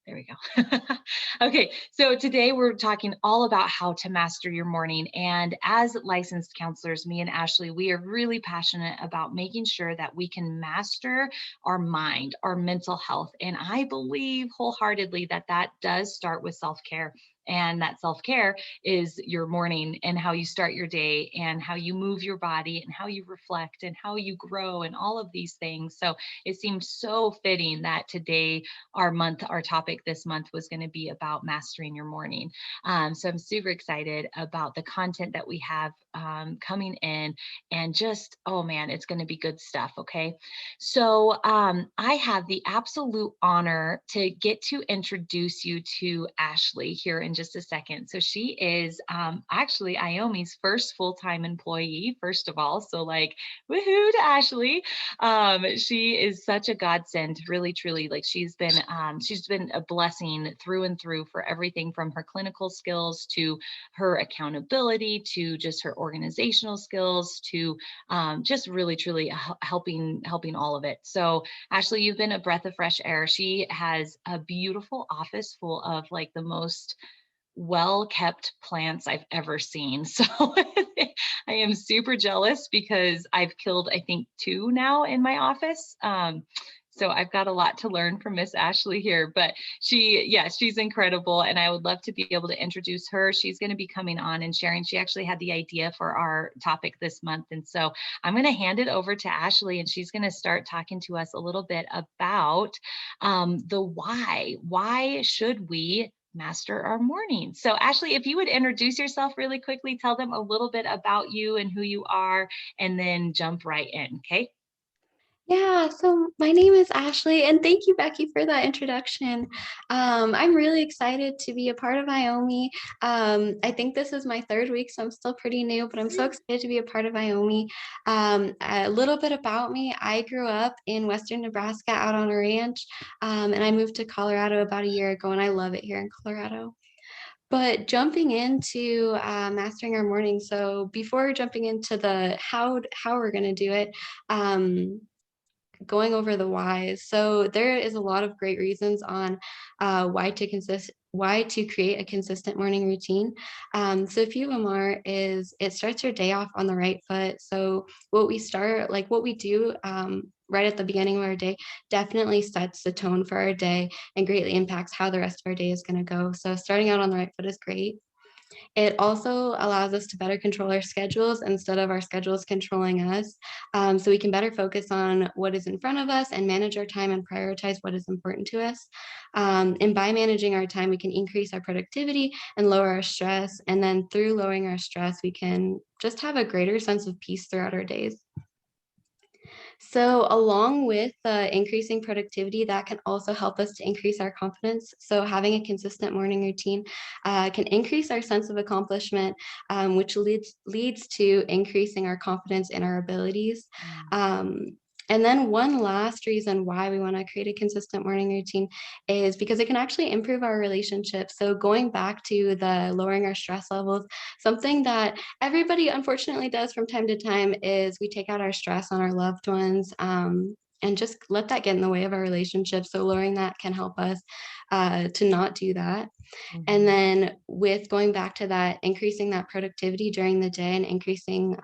There we go. Okay, so today we're talking all about how to master your morning. And as licensed counselors, me and Ashley, we are really passionate about making sure that we can master our mind, our mental health. And I believe wholeheartedly that that does start with self care. And that self care is your morning and how you start your day and how you move your body and how you reflect and how you grow and all of these things. So it seemed so fitting that today our topic this month was going to be about mastering your morning. So I'm super excited about the content that we have coming in, and just, oh man, it's going to be good stuff. Okay. So I have the absolute honor to get to introduce you to Ashley here in just a second. So she is actually IOME's first full-time employee, first of all. So like, woohoo to Ashley. She is such a godsend, really, truly. Like she's been a blessing through and through for everything from her clinical skills to her accountability to just her organizational skills to just really, truly helping all of it. So Ashley, you've been a breath of fresh air. She has a beautiful office full of like the most well-kept plants I've ever seen. So I am super jealous because I've killed, I think, two now in my office. So I've got a lot to learn from Miss Ashley here, but she's incredible. And I would love to be able to introduce her. She's going to be coming on and sharing. She actually had the idea for our topic this month. And so I'm going to hand it over to Ashley, and she's going to start talking to us a little bit about the why. Why should we master our morning? So Ashley, if you would introduce yourself really quickly, tell them a little bit about you and who you are, and then jump right in. Okay. Yeah, so my name is Ashley, and thank you, Becky, for that introduction. I'm really excited to be a part of IOME. I think this is my third week, so I'm still pretty new, but I'm so excited to be a part of IOME. A little bit about me: I grew up in Western Nebraska out on a ranch, and I moved to Colorado about a year ago, and I love it here in Colorado. But jumping into mastering our morning, so before jumping into the how we're going to do it, going over the whys. So there is a lot of great reasons on why to create a consistent morning routine. So a few of them is it starts your day off on the right foot. So what we do right at the beginning of our day definitely sets the tone for our day and greatly impacts how the rest of our day is going to go. So starting out on the right foot is great. It also allows us to better control our schedules instead of our schedules controlling us. So we can better focus on what is in front of us and manage our time and prioritize what is important to us. And by managing our time, we can increase our productivity and lower our stress. And then through lowering our stress, we can just have a greater sense of peace throughout our days. So, along with increasing productivity, that can also help us to increase our confidence. So, having a consistent morning routine can increase our sense of accomplishment, which leads to increasing our confidence in our abilities. And then one last reason why we want to create a consistent morning routine is because it can actually improve our relationships. So going back to the lowering our stress levels, something that everybody unfortunately does from time to time is we take out our stress on our loved ones, and just let that get in the way of our relationship. So lowering that can help us to not do that. And Mhm. then with going back to that, increasing that productivity during the day and increasing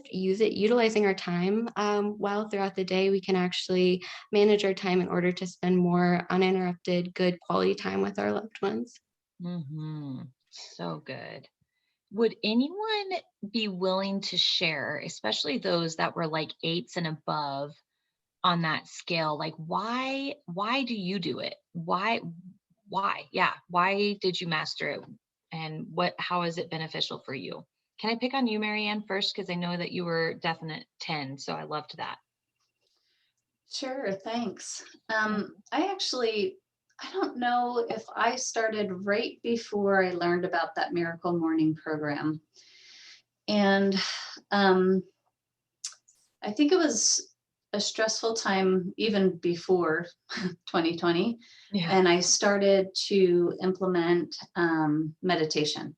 utilizing our time well throughout the day, we can actually manage our time in order to spend more uninterrupted, good quality time with our loved ones. So good. Would anyone be willing to share, especially those that were like eights and above on that scale? Like why do you do it? Why? Yeah, why did you master it? And how is it beneficial for you? Can I pick on you, Marianne, first? Because I know that you were definite 10, so I loved that. Sure, thanks. Mhm. I don't know if I started right before I learned about that Miracle Morning program. And um, I think it was a stressful time even before 2020. Yeah. And I started to implement meditation.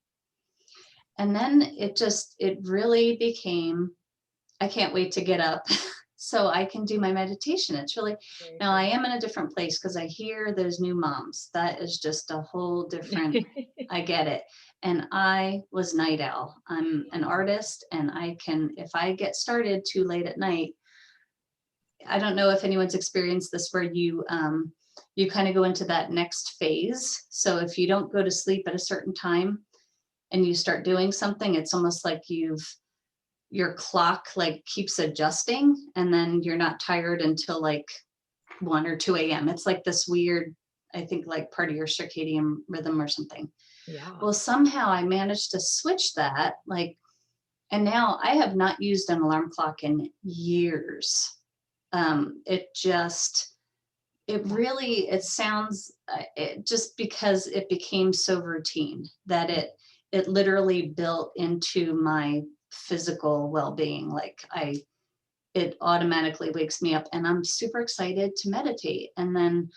And then it really became, I can't wait to get up so I can do my meditation. It's really, Very now I am in a different place because I hear those new moms. That is just a whole different, good. I get it. And I was night owl. I'm an artist, and I can, if I get started too late at night, I don't know if anyone's experienced this where you kind of go into that next phase. So if you don't go to sleep at a certain time and you start doing something, it's almost like your clock like keeps adjusting, and then you're not tired until like 1 or 2 a.m. It's like this weird, I think, like part of your circadian rhythm or something. Yeah. Well, somehow I managed to switch that, like, and now I have not used an alarm clock in years. It sounds, it just, because it became so routine that it literally built into my physical well-being. Like it automatically wakes me up, and I'm super excited to meditate. And then,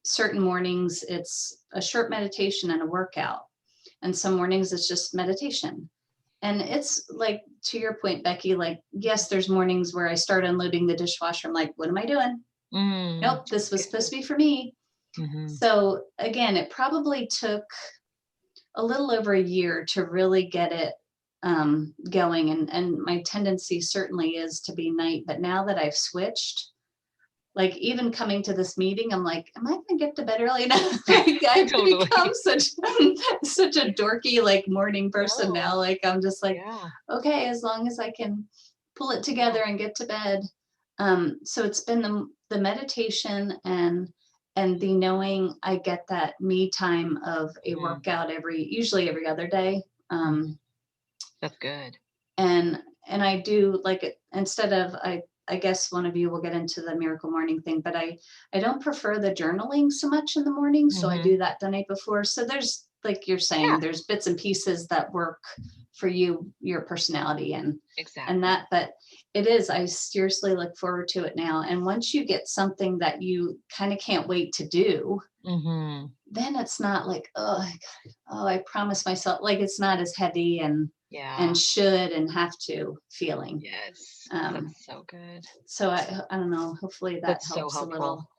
certain mornings it's a short meditation and a workout. And some mornings it's just meditation. And it's like, to your point, Becky, like, yes, there's mornings where I start unloading the dishwasher. I'm like, what am I doing? Nope, this was supposed to be for me. Mm-hmm. So again, it probably took a little over a year to really get it going. And my tendency certainly is to be night. But now that I've switched, like even coming to this meeting, I'm like, am I going to get to bed early enough? Like, I've Totally. become such a dorky like morning person No. now. Like I'm just like, Yeah. okay, as long as I can pull it together and get to bed. So it's been the meditation and the knowing I get that me time of a workout usually every other day. That's good. And I do like it, instead of, I guess one of you will get into the miracle morning thing, but I don't prefer the journaling so much in the morning. So I do that the night before. So there's, like you're saying, Yeah. there's bits and pieces that work for you, your personality and Exactly. that, but it is, I seriously look forward to it now. And once you get something that you kind of can't wait to do, then it's not like, oh, I promised myself, like it's not as heavy and should and have to feeling. Yes. That's so good. So I don't know, hopefully that That's helps so a little. helpful.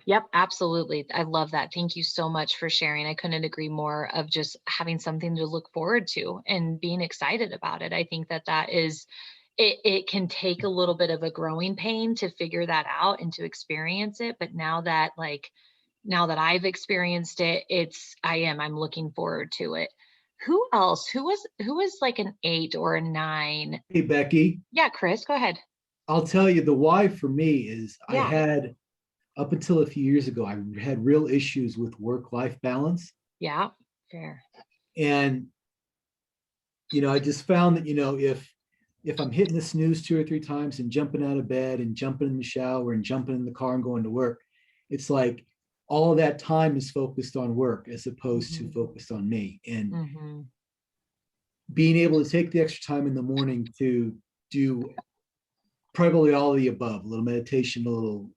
Yep, absolutely. I love that. Thank you so much for sharing. I couldn't agree more, of just having something to look forward to and being excited about it. I think that is, it can take a little bit of a growing pain to figure that out and to experience it. But now that I've experienced it, I'm looking forward to it. Who else? Who was like an 8 or a 9? Hey, Becky, Yeah, Chris, go ahead. I'll tell you the why for me is I Yeah. had, up until a few years ago, I had real issues with work-life balance. Yeah, fair. And, I just found that, if I'm hitting the snooze 2 or 3 times and jumping out of bed and jumping in the shower and jumping in the car and going to work, it's like all of that time is focused on work as opposed to focused on me. And being able to take the extra time in the morning to do probably all of the above, a little meditation, a little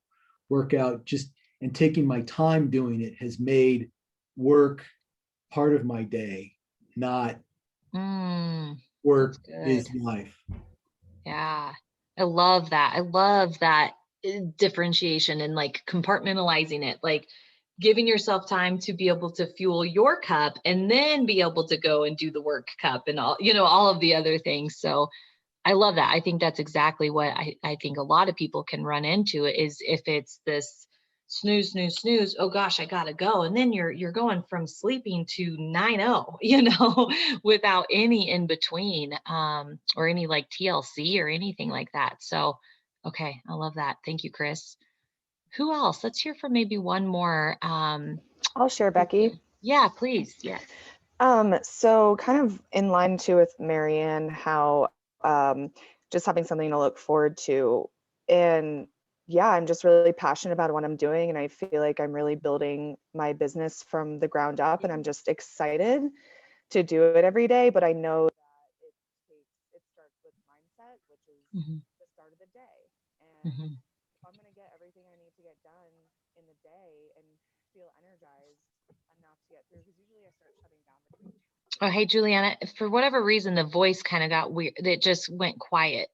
workout, and taking my time doing it has made work part of my day, not work is life. Yeah. I love that. I love that differentiation and like compartmentalizing it, like giving yourself time to be able to fuel your cup and then be able to go and do the work cup and all of the other things. So I love that. I think that's exactly what I think a lot of people can run into, is if it's this snooze, snooze, snooze, oh gosh, I gotta go. And then you're going from sleeping to 9:0, without any in between, or any like TLC or anything like that. So, okay, I love that. Thank you, Chris. Who else? Let's hear from maybe one more. I'll share, Becky. Yeah, please. Yes. So kind of in line too with Marianne, how just having something to look forward to. And yeah, I'm just really passionate about what I'm doing. And I feel like I'm really building my business from the ground up. And I'm just excited to do it every day. But I know that it starts with mindset, which is the start of the day. And if I'm going to get everything I need to get done in the day and feel energized enough to get through, because usually I start shutting down between. Oh, hey, Juliana, for whatever reason, the voice kind of got weird. It just went quiet.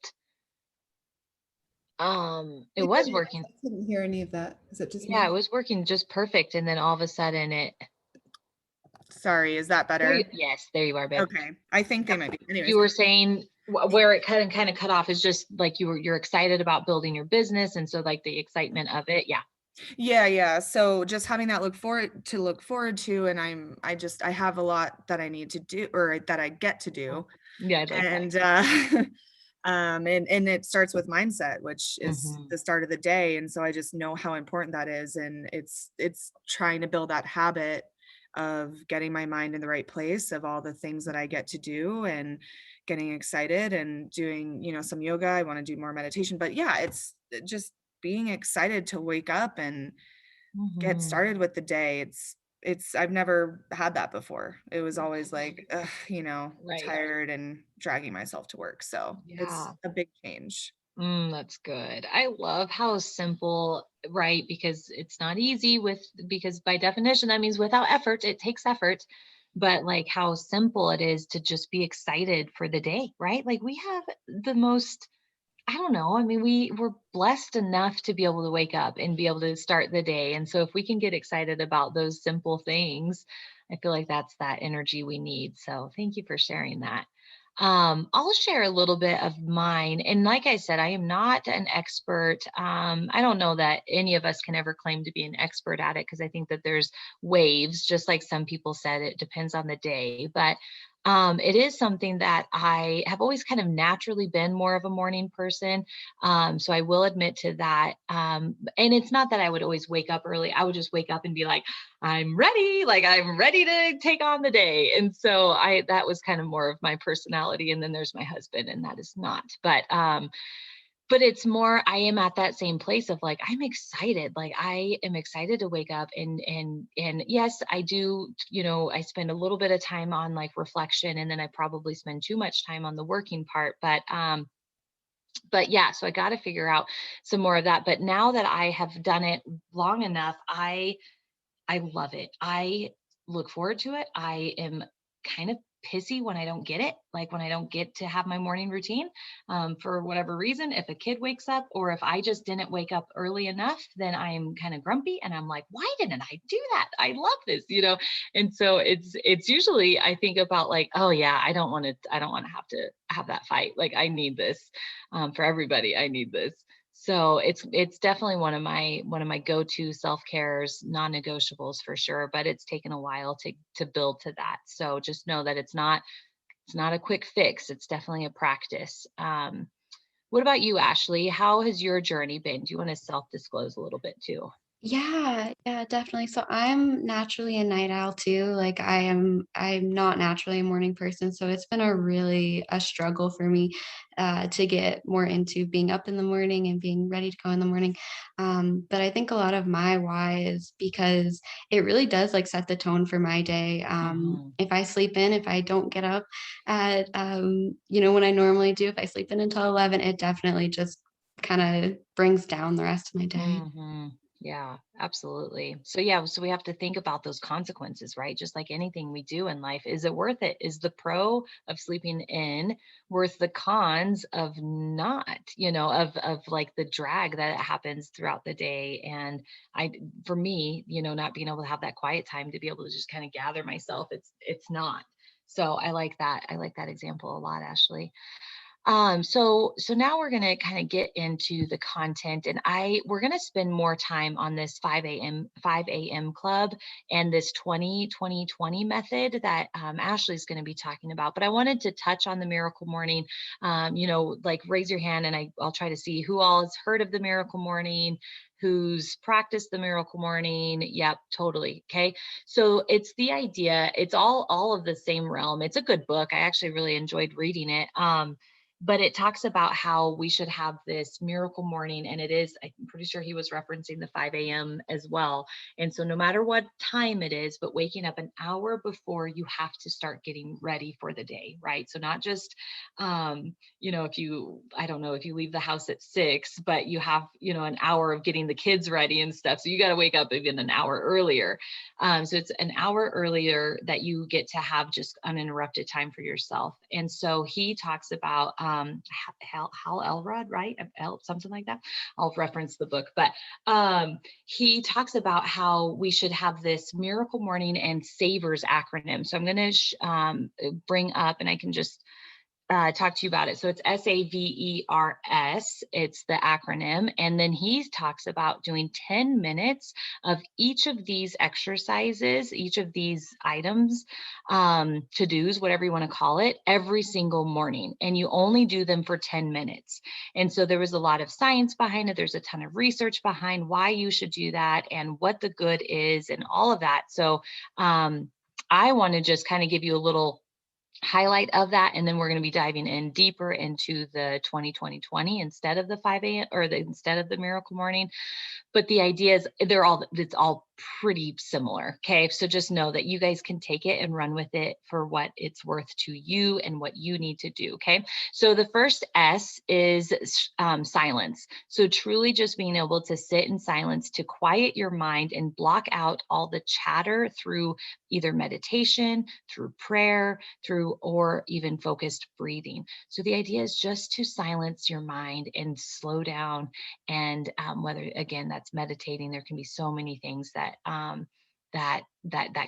It was working. I couldn't hear any of that. Is it just Yeah, me? it was working just perfect. And then all of a sudden Sorry, is that better? yes, there you are, babe. Okay. I think they might be. Anyways. You were saying where it kind of cut off is just like you're excited about building your business. And so like the excitement of it. Yeah. Yeah. So just having that look forward to, and I have a lot that I need to do, or that I get to do. Yeah, I'd like And that. and it starts with mindset, which is Mhm. the start of the day. And so I just know how important that is. And it's trying to build that habit of getting my mind in the right place, of all the things that I get to do, and getting excited and doing, some yoga. I want to do more meditation, but yeah, it's just being excited to wake up and get Mhm. started with the day. I've never had that before. It was always like, Right. tired and dragging myself to work. So it's Yeah. a big change. That's good. I love how simple, right? Because it's not easy because by definition, that means without effort, it takes effort. But like how simple it is to just be excited for the day, right? Like we have the most, I don't know. I mean, we're blessed enough to be able to wake up and be able to start the day. And so if we can get excited about those simple things, I feel like that's that energy we need. So thank you for sharing that. I'll share a little bit of mine. And like I said, I am not an expert. I don't know that any of us can ever claim to be an expert at it because I think that there's waves, just like some people said, it depends on the day. But it is something that I have always kind of naturally been more of a morning person. So I will admit to that. And it's not that I would always wake up early. I would just wake up and be like, I'm ready. Like I'm ready to take on the day. And so that was kind of more of my personality. And then there's my husband, and that is not. But it's more, I am at that same place of like, I'm excited. Like I am excited to wake up and yes, I do, I spend a little bit of time on like reflection, and then I probably spend too much time on the working part. But yeah, so I got to figure out some more of that. But now that I have done it long enough, I love it. I look forward to it. I am kind of pissy when I don't get it, like when I don't get to have my morning routine for whatever reason. If a kid wakes up or if I just didn't wake up early enough, then I'm kind of grumpy and I'm like, why didn't I do that? I love this. And so it's usually I think about like, oh yeah, I don't want to have that fight. Like I need this for everybody. I need this. So it's definitely one of my go-to self-cares, non-negotiables for sure, but it's taken a while to build to that. So just know that it's not a quick fix. It's definitely a practice. What about you, Ashley? How has your journey been? Do you want to self-disclose a little bit too? Yeah, definitely. So I'm naturally a night owl too. Like I'm not naturally a morning person. So it's been a struggle for me to get more into being up in the morning and being ready to go in the morning. But I think a lot of my why is because it really does like set the tone for my day. Mhm. If I sleep in, if I don't get up at when I normally do, if I sleep in until 11, it definitely just kind of brings down the rest of my day. Mhm. Yeah, absolutely. So yeah, so we have to think about those consequences, right? Just like anything we do in life, is it worth it? Is the pro of sleeping in worth the cons of not, of like the drag that happens throughout the day? And for me, not being able to have that quiet time to be able to just kind of gather myself, it's not. So I like that. I like that example a lot, Ashley. So now we're gonna kind of get into the content, and we're gonna spend more time on this 5 a.m. club and this 20 method that Ashley's going to be talking about. But I wanted to touch on the miracle morning. Like raise your hand, and I'll try to see who all has heard of the miracle morning, who's practiced the miracle morning. Yep, totally. Okay. So it's the idea, it's all of the same realm. It's a good book. I actually really enjoyed reading it. But it talks about how we should have this miracle morning, and I'm pretty sure he was referencing the 5 a.m. as well. And so no matter what time it is, but waking up an hour before, you have to start getting ready for the day, right? So not just I don't know, if you leave the house at 6, but you have an hour of getting the kids ready and stuff, so you got to wake up even an hour earlier. So it's an hour earlier that you get to have just uninterrupted time for yourself. And so he talks about Hal Elrod, right? Something like that. I'll reference the book, but he talks about how we should have this Miracle Morning and Savers acronym. So I'm going to bring up, and I can just talk to you about it. So it's SAVERS, it's the acronym. And then he talks about doing 10 minutes of each of these exercises, each of these items, to-dos, whatever you want to call it, every single morning. And you only do them for 10 minutes. And so there was a lot of science behind it. There's a ton of research behind why you should do that and what the good is and all of that. So I want to just kind of give you a little highlight of that, and then we're going to be diving in deeper into the 2020 instead of the 5 a.m. or instead of the Miracle Morning. But the idea is it's all pretty similar. Okay. So just know that you guys can take it and run with it for what it's worth to you and what you need to do. Okay. So the first S is silence. So truly just being able to sit in silence, to quiet your mind and block out all the chatter through either meditation, through prayer, or even focused breathing. So the idea is just to silence your mind and slow down. And whether, again, that's meditating, there can be so many things that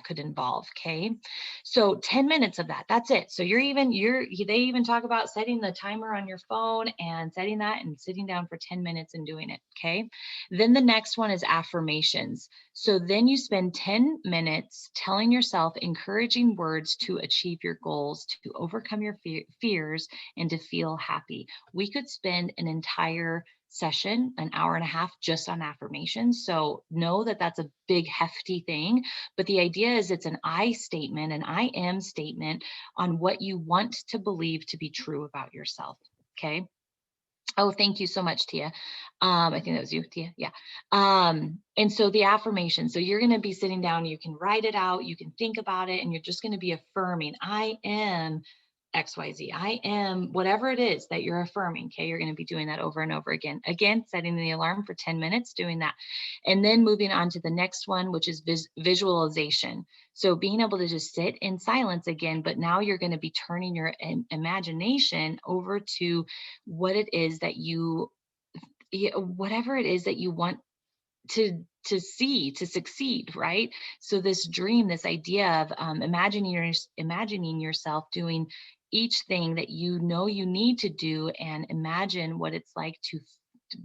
could involve. Okay. So 10 minutes of that, that's it. So they even talk about setting the timer on your phone and setting that and sitting down for 10 minutes and doing it. Okay. Then the next one is affirmations. So then you spend 10 minutes telling yourself encouraging words to achieve your goals, to overcome your fears, and to feel happy. We could spend an entire session, an hour and a half, just on affirmations. So know that that's a big, hefty thing. But the idea is it's an I statement, an I am statement on what you want to believe to be true about yourself. Okay. Oh, thank you so much, Tia. I think that was you, Tia. Yeah. And so the affirmation, so you're going to be sitting down, you can write it out, you can think about it, and you're just going to be affirming, I am XYZ. I am whatever it is that you're affirming. Okay. You're going to be doing that over and over again. Again, setting the alarm for 10 minutes, doing that. And then moving on to the next one, which is visualization. So being able to just sit in silence again, but now you're going to be turning your imagination over to what it is that whatever it is that you want to see, to succeed, right? So this dream, this idea of imagining yourself doing each thing that you know you need to do, and imagine what it's like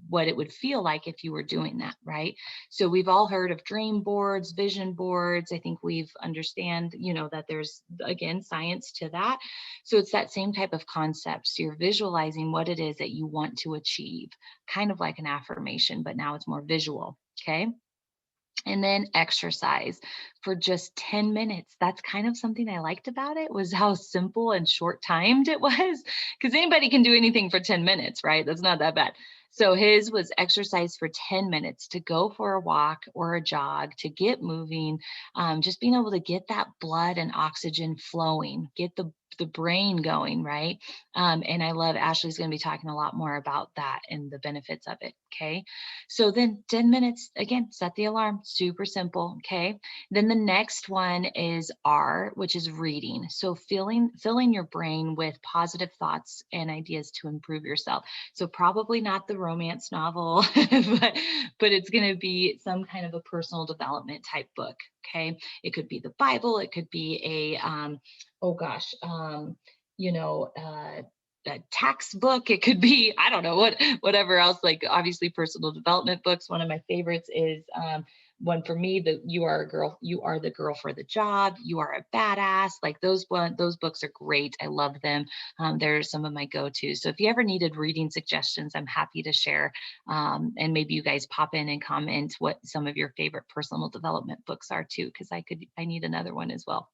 what it would feel like if you were doing that, right? So we've all heard of dream boards, vision boards. I think we've understand, that there's, again, science to that. So it's that same type of concept. So you're visualizing what it is that you want to achieve, kind of like an affirmation, but now it's more visual. Okay. And then exercise for just 10 minutes. That's kind of something I liked about it, was how simple and short timed it was, because anybody can do anything for 10 minutes, right? That's not that bad. So his was exercise for 10 minutes, to go for a walk or a jog, to get moving, just being able to get that blood and oxygen flowing, get the brain going, right? And I love, Ashley's going to be talking a lot more about that and the benefits of it. Okay. So then 10 minutes, again, set the alarm, super simple. Okay. Then the next one is R, which is reading. So filling your brain with positive thoughts and ideas to improve yourself. So probably not the romance novel, but it's going to be some kind of a personal development type book. Okay. It could be the Bible. It could be a tax book. It could be, I don't know, whatever else, like obviously personal development books. One of my favorites is one for me, that you are the girl for the job. You are a badass. Like those books are great. I love them. They're some of my go-tos. So if you ever needed reading suggestions, I'm happy to share. And maybe you guys pop in and comment what some of your favorite personal development books are too, because I need another one as well.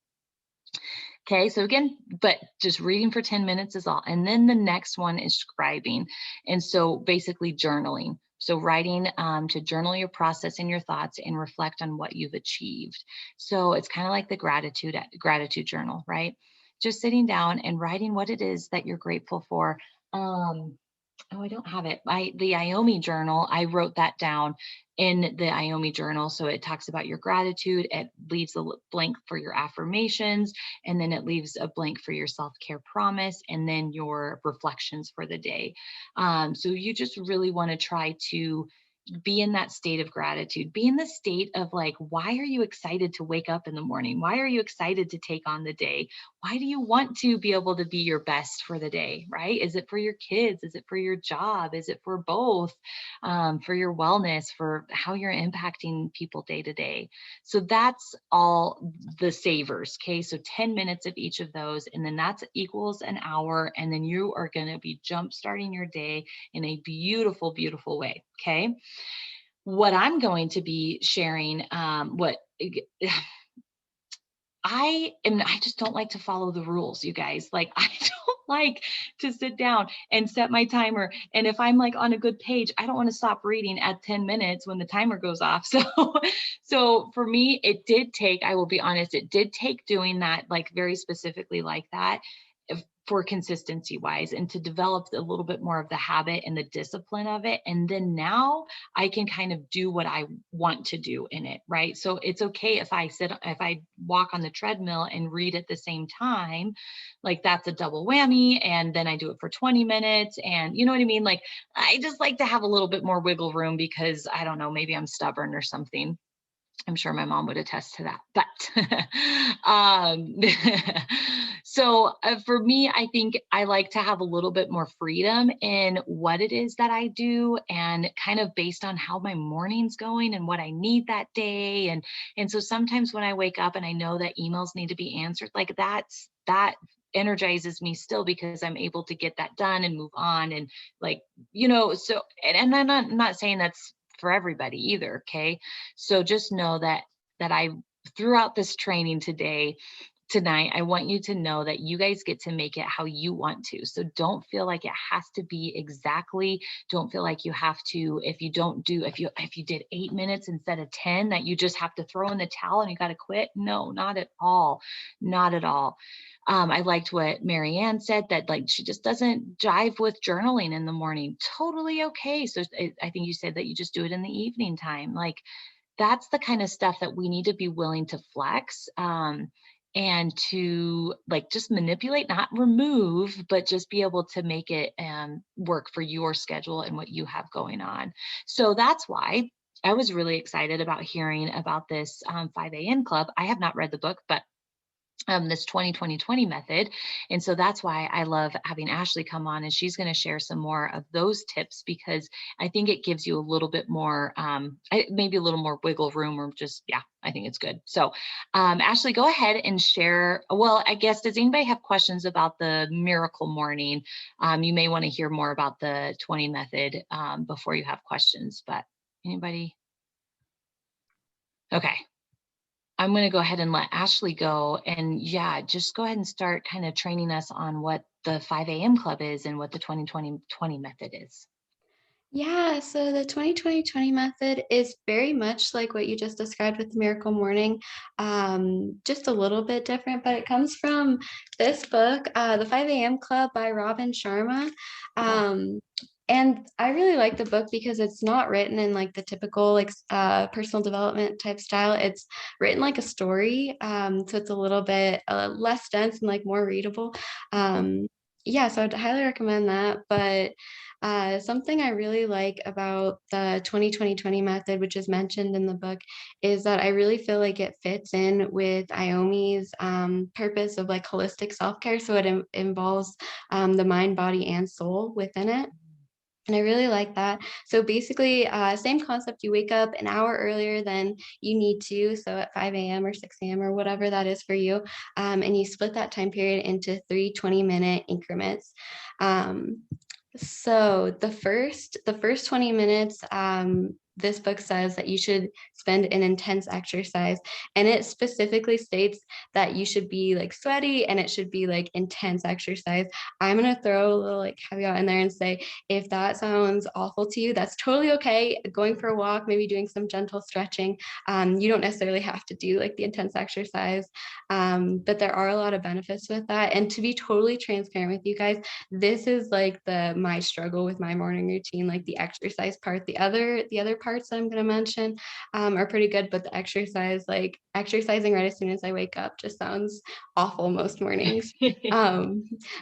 Okay, so again, but just reading for 10 minutes is all. And then the next one is scribing. And so basically journaling. So writing to journal your process and your thoughts and reflect on what you've achieved. So it's kind of like the gratitude journal, right? Just sitting down and writing what it is that you're grateful for. Oh, I don't have it. The IOME journal, I wrote that down in the IOME journal. So it talks about your gratitude. It leaves a blank for your affirmations, and then it leaves a blank for your self-care promise, and then your reflections for the day. So you just really want to try to be in that state of gratitude, be in the state of like, why are you excited to wake up in the morning? Why are you excited to take on the day? Why do you want to be able to be your best for the day, right? Is it for your kids? Is it for your job? Is it for both? For your wellness, for how you're impacting people day to day? So that's all the savers. Okay. So 10 minutes of each of those, and then that's equals an hour. And then you are going to be jump starting your day in a beautiful, beautiful way. Okay. What I'm going to be sharing, I just don't like to follow the rules, you guys. Like, I don't like to sit down and set my timer. And if I'm like on a good page, I don't want to stop reading at 10 minutes when the timer goes off. So for me, it did take, I will be honest, it did take doing that, like very specifically like that, for consistency wise, and to develop a little bit more of the habit and the discipline of it. And then now I can kind of do what I want to do in it, right? So it's okay if I walk on the treadmill and read at the same time, like that's a double whammy. And then I do it for 20 minutes. And you know what I mean? Like, I just like to have a little bit more wiggle room because I don't know, maybe I'm stubborn or something. I'm sure my mom would attest to that. But so for me, I think I like to have a little bit more freedom in what it is that I do, and kind of based on how my morning's going and what I need that day. And so sometimes when I wake up and I know that emails need to be answered, like that energizes me still, because I'm able to get that done and move on. And like, so, and I'm not saying that's for everybody either. Okay. So just know that I, throughout this training tonight, I want you to know that you guys get to make it how you want to. So don't feel like it has to be exactly, don't feel like you have to, if you did 8 minutes instead of 10, that you just have to throw in the towel and you got to quit. No, not at all. Not at all. I liked what Marianne said, that like she just doesn't jive with journaling in the morning. Totally okay. So I think you said that you just do it in the evening time. Like, that's the kind of stuff that we need to be willing to flex, and to like just manipulate, not remove, but just be able to make it work for your schedule and what you have going on. So that's why I was really excited about hearing about this 5 a.m. club. I have not read the book, but this 20-20-20 method. And so that's why I love having Ashley come on, and she's going to share some more of those tips, because I think it gives you a little bit more, maybe a little more wiggle room, or just, yeah, I think it's good. So Ashley, go ahead and share. Well, I guess, does anybody have questions about the miracle morning? You may want to hear more about the 20 method before you have questions, but anybody? Okay. I'm going to go ahead and let Ashley go. And yeah, just go ahead and start kind of training us on what the 5 a.m. club is and what the 20-20-20 method is. Yeah, so the 20-20-20 method is very much like what you just described with the Miracle Morning, just a little bit different, but it comes from this book, The 5 a.m. Club by Robin Sharma. And I really like the book because it's not written in like the typical like personal development type style. It's written like a story, so it's a little bit less dense and like more readable. Yeah, so I'd highly recommend that. But something I really like about the 20-20-20 method, which is mentioned in the book, is that I really feel like it fits in with IOME's purpose of like holistic self-care. So it involves the mind, body, and soul within it. And I really like that. So basically, same concept, you wake up an hour earlier than you need to. So at 5 a.m. or 6 a.m. or whatever that is for you. And you split that time period into 3 20-minute increments. So the first 20 minutes, this book says that you should spend an intense exercise, and it specifically states that you should be like sweaty and it should be like intense exercise. I'm going to throw a little like caveat in there and say, if that sounds awful to you, that's totally okay. Going for a walk, maybe doing some gentle stretching. You don't necessarily have to do like the intense exercise, but there are a lot of benefits with that. And to be totally transparent with you guys, this is like my struggle with my morning routine, like the exercise part. The other parts that I'm going to mention are pretty good, but the exercise, like exercising right as soon as I wake up, just sounds awful most mornings.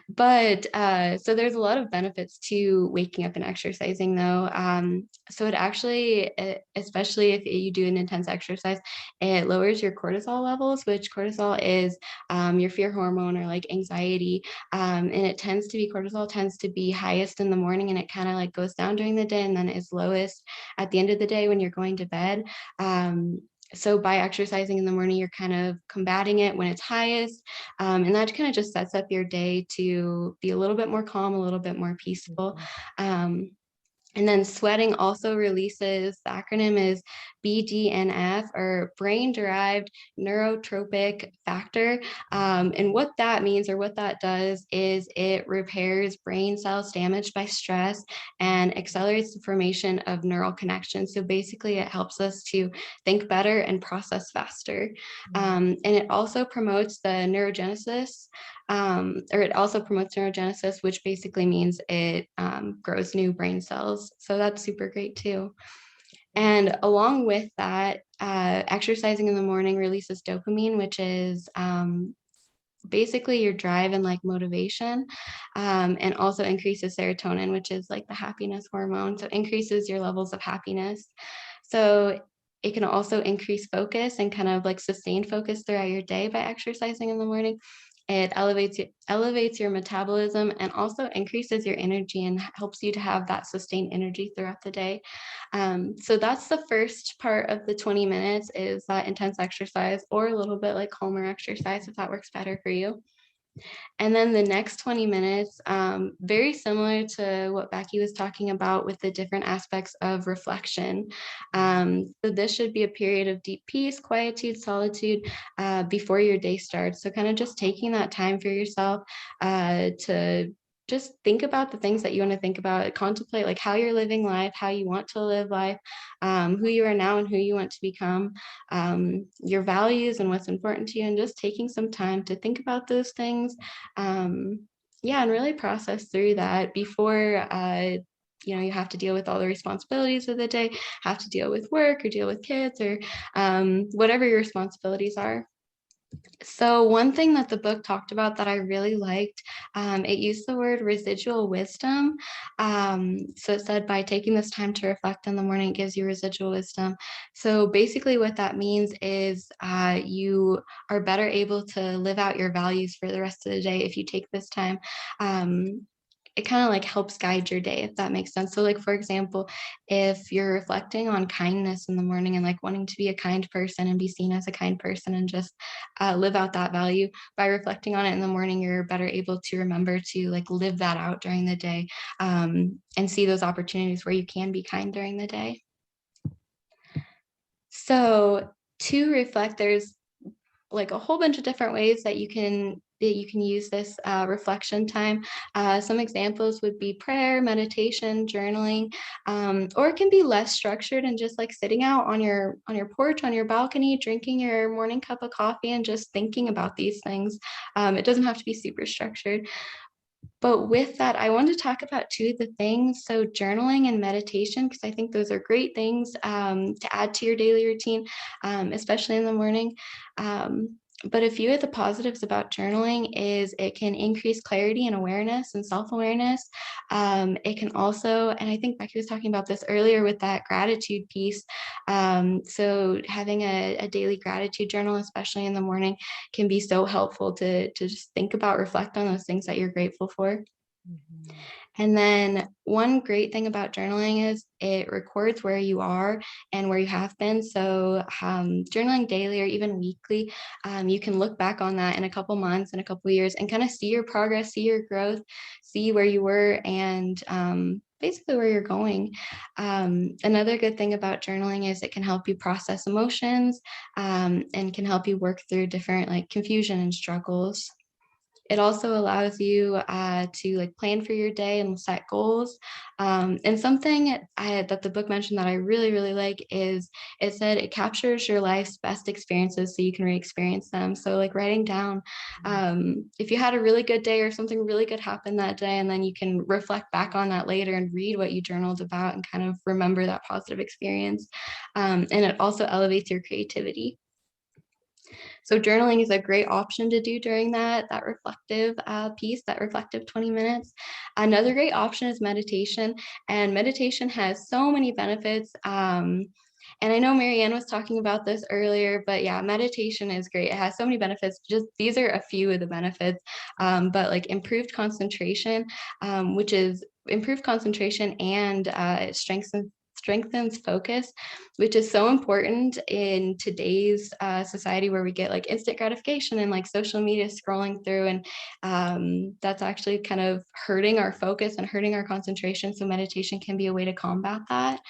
But so there's a lot of benefits to waking up and exercising though. So it actually, especially if you do an intense exercise, it lowers your cortisol levels, which cortisol is your fear hormone or like anxiety. And cortisol tends to be highest in the morning, and it kind of like goes down during the day and then is lowest at the end of the day when you're going to bed. So by exercising in the morning, you're kind of combating it when it's highest. And that kind of just sets up your day to be a little bit more calm, a little bit more peaceful. And then sweating also releases, the acronym is BDNF, or brain-derived neurotropic factor. And what that means, or what that does, is it repairs brain cells damaged by stress and accelerates the formation of neural connections. So basically it helps us to think better and process faster. And it also promotes the neurogenesis, which basically means it grows new brain cells. So that's super great too. And along with that, exercising in the morning releases dopamine, which is basically your drive and like motivation, and also increases serotonin, which is like the happiness hormone. So increases your levels of happiness. So it can also increase focus and kind of like sustain focus throughout your day by exercising in the morning. It elevates your metabolism and also increases your energy and helps you to have that sustained energy throughout the day. So that's the first part of the 20 minutes, is that intense exercise, or a little bit like calmer exercise if that works better for you. And then the next 20 minutes, very similar to what Becky was talking about with the different aspects of reflection. So this should be a period of deep peace, quietude, solitude before your day starts. So kind of just taking that time for yourself to just think about the things that you want to think about, contemplate like how you're living life, how you want to live life, who you are now and who you want to become, your values and what's important to you, and just taking some time to think about those things. And really process through that before you have to deal with all the responsibilities of the day, have to deal with work or deal with kids or whatever your responsibilities are. So one thing that the book talked about that I really liked, it used the word residual wisdom. So it said, by taking this time to reflect in the morning, it gives you residual wisdom. So basically what that means is you are better able to live out your values for the rest of the day if you take this time. It kind of like helps guide your day, if that makes sense. So like, for example, if you're reflecting on kindness in the morning and like wanting to be a kind person and be seen as a kind person and just live out that value, by reflecting on it in the morning, you're better able to remember to like live that out during the day, and see those opportunities where you can be kind during the day. So to reflect, there's like a whole bunch of different ways that you can use this reflection time. Some examples would be prayer, meditation, journaling, or it can be less structured and just like sitting out on your porch, on your balcony, drinking your morning cup of coffee and just thinking about these things. It doesn't have to be super structured. But with that, I want to talk about two of the things. So journaling and meditation, because I think those are great things to add to your daily routine, especially in the morning. But a few of the positives about journaling is it can increase clarity and awareness and self-awareness. It can also, and I think Becky was talking about this earlier with that gratitude piece. So having a daily gratitude journal, especially in the morning, can be so helpful to just think about, reflect on those things that you're grateful for. And then one great thing about journaling is it records where you are and where you have been. So journaling daily or even weekly, you can look back on that in a couple months and a couple years and kind of see your progress, see your growth, see where you were, and basically where you're going. Another good thing about journaling is it can help you process emotions, and can help you work through different like confusion and struggles. It also allows you to like plan for your day and set goals. And something that the book mentioned that I really, really like is it said it captures your life's best experiences so you can re-experience them. So like writing down if you had a really good day or something really good happened that day, and then you can reflect back on that later and read what you journaled about and kind of remember that positive experience. And it also elevates your creativity. So journaling is a great option to do during that reflective piece, that reflective 20 minutes. Another great option is meditation, and meditation has so many benefits. And I know Marianne was talking about this earlier, but yeah, meditation is great. It has so many benefits. Just these are a few of the benefits, but like improved concentration, which is improved concentration, and it strengthens focus, which is so important in today's society where we get like instant gratification and like social media scrolling through, and that's actually kind of hurting our focus and hurting our concentration. So meditation can be a way to combat that.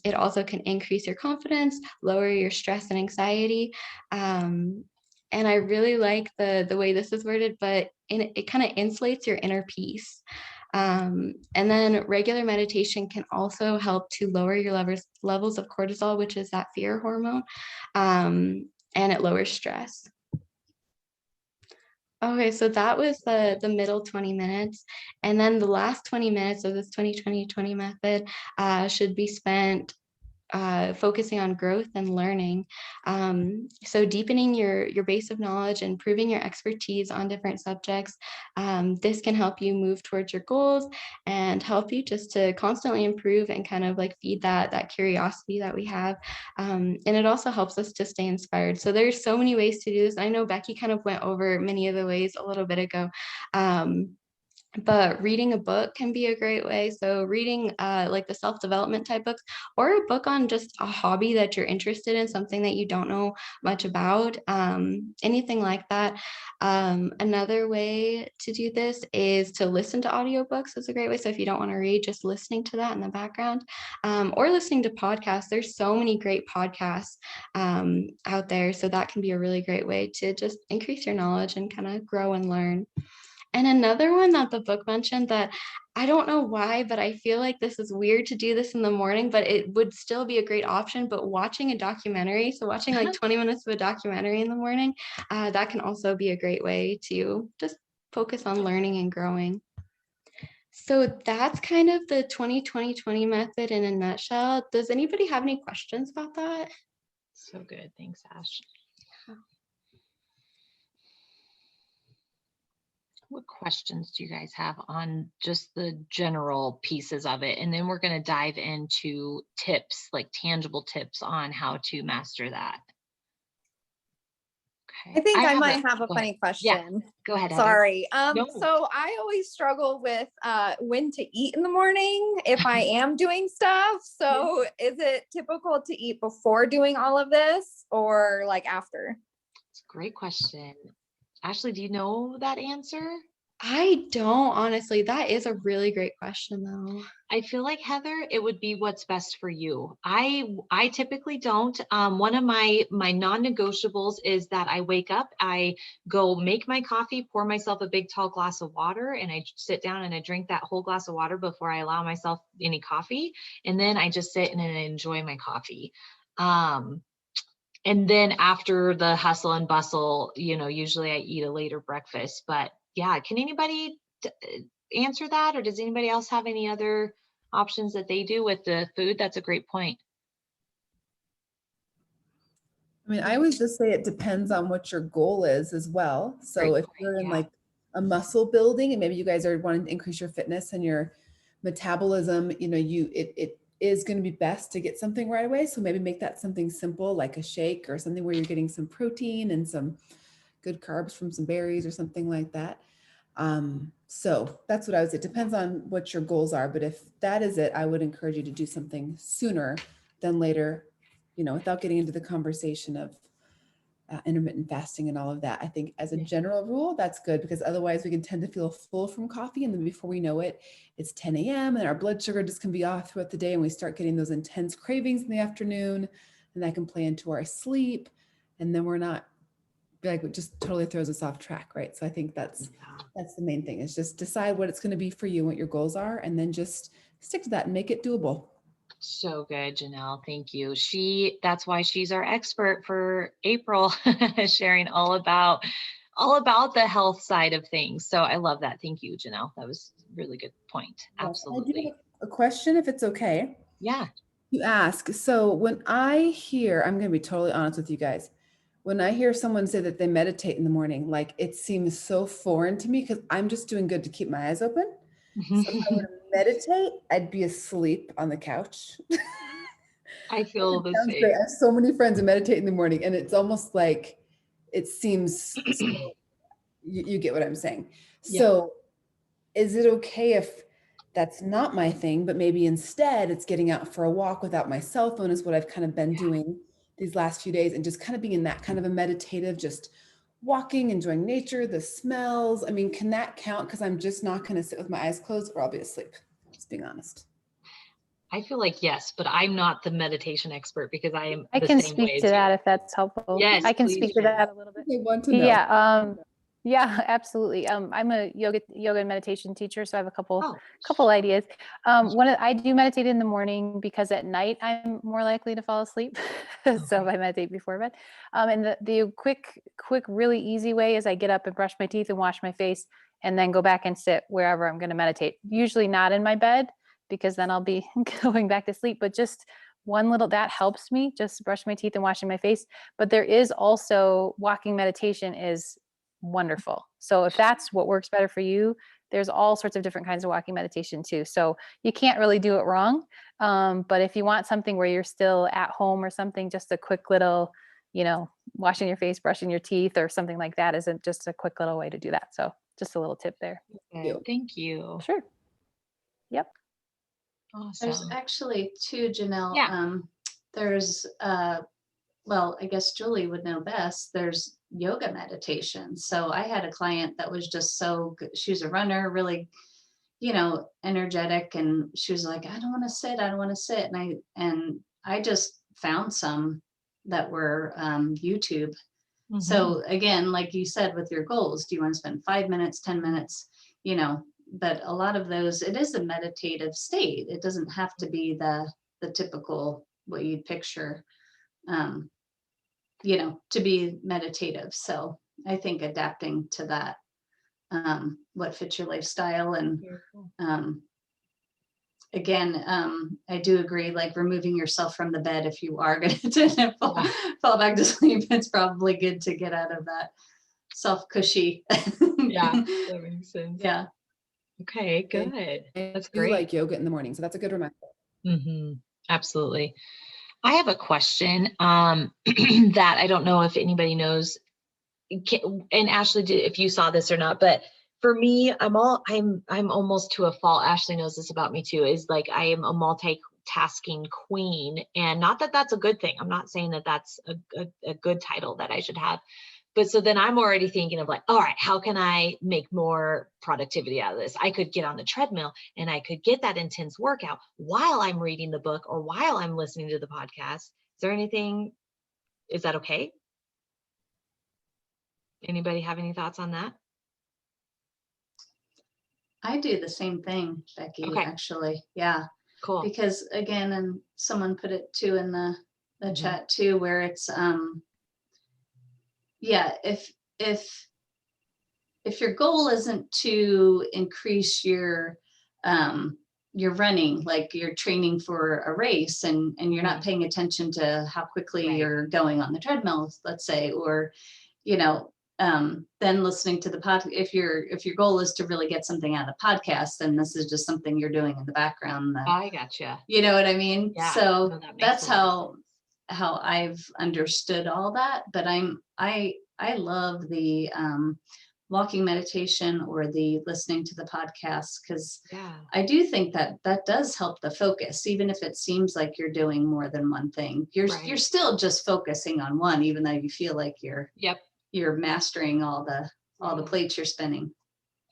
It also can increase your confidence, lower your stress and anxiety. And I really like the way this is worded, but it kind of insulates your inner peace. And then regular meditation can also help to lower your levels of cortisol, which is that fear hormone, and it lowers stress. Okay, so that was the middle 20 minutes. And then the last 20 minutes of this 20-20-20 method should be spent focusing on growth and learning. So deepening your base of knowledge, and improving your expertise on different subjects. This can help you move towards your goals and help you just to constantly improve and kind of like feed that curiosity that we have. And it also helps us to stay inspired. So there's so many ways to do this. I know Becky kind of went over many of the ways a little bit ago. But reading a book can be a great way. So reading like the self-development type books, or a book on just a hobby that you're interested in, something that you don't know much about, anything like that. Another way to do this is to listen to audiobooks. Is a great way. So if you don't want to read, just listening to that in the background, or listening to podcasts. There's so many great podcasts out there. So that can be a really great way to just increase your knowledge and kind of grow and learn. And another one that the book mentioned that I don't know why, but I feel like this is weird to do this in the morning, but it would still be a great option. But watching a documentary, so watching like 20 minutes of a documentary in the morning, that can also be a great way to just focus on learning and growing. So that's kind of the 20-20-20 method in a nutshell. Does anybody have any questions about that? So good. Thanks, Ash. What questions do you guys have on just the general pieces of it? And then we're going to dive into tips, like tangible tips on how to master that. Okay. I think I might have a go funny ahead. question. Yeah, go ahead. Heather. Sorry. No. So I always struggle with when to eat in the morning if I am doing stuff. So is it typical to eat before doing all of this, or like after? It's a great question. Ashley, do you know that answer? I don't, honestly. That is a really great question, though. I feel like, Heather, it would be what's best for you. I typically don't. One of my non-negotiables is that I wake up, I go make my coffee, pour myself a big tall glass of water, and I sit down and I drink that whole glass of water before I allow myself any coffee. And then I just sit and I enjoy my coffee. And then after the hustle and bustle, usually I eat a later breakfast. But yeah, can anybody answer that? Or does anybody else have any other options that they do with the food? That's a great point. I mean, I always just say it depends on what your goal is as well. So if you're in like a muscle building, and maybe you guys are wanting to increase your fitness and your metabolism, it is going to be best to get something right away. So maybe make that something simple, like a shake or something where you're getting some protein and some good carbs from some berries or something like that. So that's what I would say. It depends on what your goals are. But if that is it, I would encourage you to do something sooner than later, without getting into the conversation of intermittent fasting and all of that. I think as a general rule, that's good, because otherwise we can tend to feel full from coffee. And then before we know it, it's 10 a.m. and our blood sugar just can be off throughout the day. And we start getting those intense cravings in the afternoon, and that can play into our sleep. And then we're not, like, it just totally throws us off track. Right. So I think that's the main thing, is just decide what it's going to be for you, what your goals are, and then just stick to that and make it doable. So good, Janelle. Thank you. That's why she's our expert for April, sharing all about the health side of things. So I love that. Thank you, Janelle. That was a really good point. Yes, Absolutely. I do have a question, if it's okay. Yeah. You ask. So when I hear, I'm going to be totally honest with you guys. When I hear someone say that they meditate in the morning, like, it seems so foreign to me, because I'm just doing good to keep my eyes open. So if I were to meditate, I'd be asleep on the couch. I feel the Sounds same. great. I have so many friends who meditate in the morning, and it's almost like it seems, you get what I'm saying. Yeah. So is it okay if that's not my thing, but maybe instead it's getting out for a walk without my cell phone, is what I've kind of been doing these last few days, and just kind of being in that kind of a meditative, just walking, enjoying nature, the smells. I mean, can that count? Because I'm just not going to sit with my eyes closed, or I'll be asleep. Just being honest. I feel like yes, but I'm not the meditation expert, because I am. I can speak to that if that's helpful. Yes, I can please, speak to that a little bit. I want to know. Yeah. Yeah, absolutely. I'm a yoga and meditation teacher, so I have a couple ideas. I do meditate in the morning, because at night I'm more likely to fall asleep. So I meditate before bed. And the quick, really easy way is I get up and brush my teeth and wash my face, and then go back and sit wherever I'm going to meditate. Usually not in my bed, because then I'll be going back to sleep. But just that helps me, just brush my teeth and washing my face. But there is also walking meditation is wonderful. So if that's what works better for you, there's all sorts of different kinds of walking meditation too. So you can't really do it wrong. But if you want something where you're still at home or something, just a quick little, washing your face, brushing your teeth or something like that isn't just a quick little way to do that. So just a little tip there. Thank you. Sure. Yep. Awesome. There's actually two, Janelle. Yeah. There's, well, I guess Julie would know best. There's yoga meditation. So I had a client that was just so good. She was a runner, really, energetic. And she was like, I don't want to sit. I don't want to sit. And I just found some that were YouTube. Mm-hmm. So again, like you said, with your goals, do you want to spend 5 minutes, 10 minutes, but a lot of those, it is a meditative state. It doesn't have to be the typical, what you'd picture, to be meditative. So I think adapting to that, what fits your lifestyle. And again, I do agree, like removing yourself from the bed, if you are going to fall back to sleep, it's probably good to get out of that self-cushy. Yeah, that makes sense. Yeah. Okay, good. That's great. I like yoga in the morning, so that's a good reminder. Mm-hmm. Absolutely. I have a question that I don't know if anybody knows, and Ashley, if you saw this or not, but for me, I'm almost to a fault. Ashley knows this about me too, is like I am a multitasking queen, and not that that's a good thing. I'm not saying that that's a good title that I should have. But so then I'm already thinking of like, all right, how can I make more productivity out of this? I could get on the treadmill and I could get that intense workout while I'm reading the book or while I'm listening to the podcast. Is that okay? Anybody have any thoughts on that? I do the same thing, Becky, actually. Yeah. Cool. Because again, and someone put it too in the chat too, where it's, if your goal isn't to increase your running, like you're training for a race and you're not paying attention to how quickly you're going on the treadmill, let's say, or, then listening to the podcast, if your goal is to really get something out of the podcast, then this is just something you're doing in the background. I gotcha. You know what I mean? Yeah, so that's how I've understood all that. But I love the walking meditation or the listening to the podcast, because Yeah. I do think that that does help the focus, even if it seems like you're doing more than one thing. You're Right. still just focusing on one, even though you feel like Yep. you're mastering all the Right. plates you're spinning.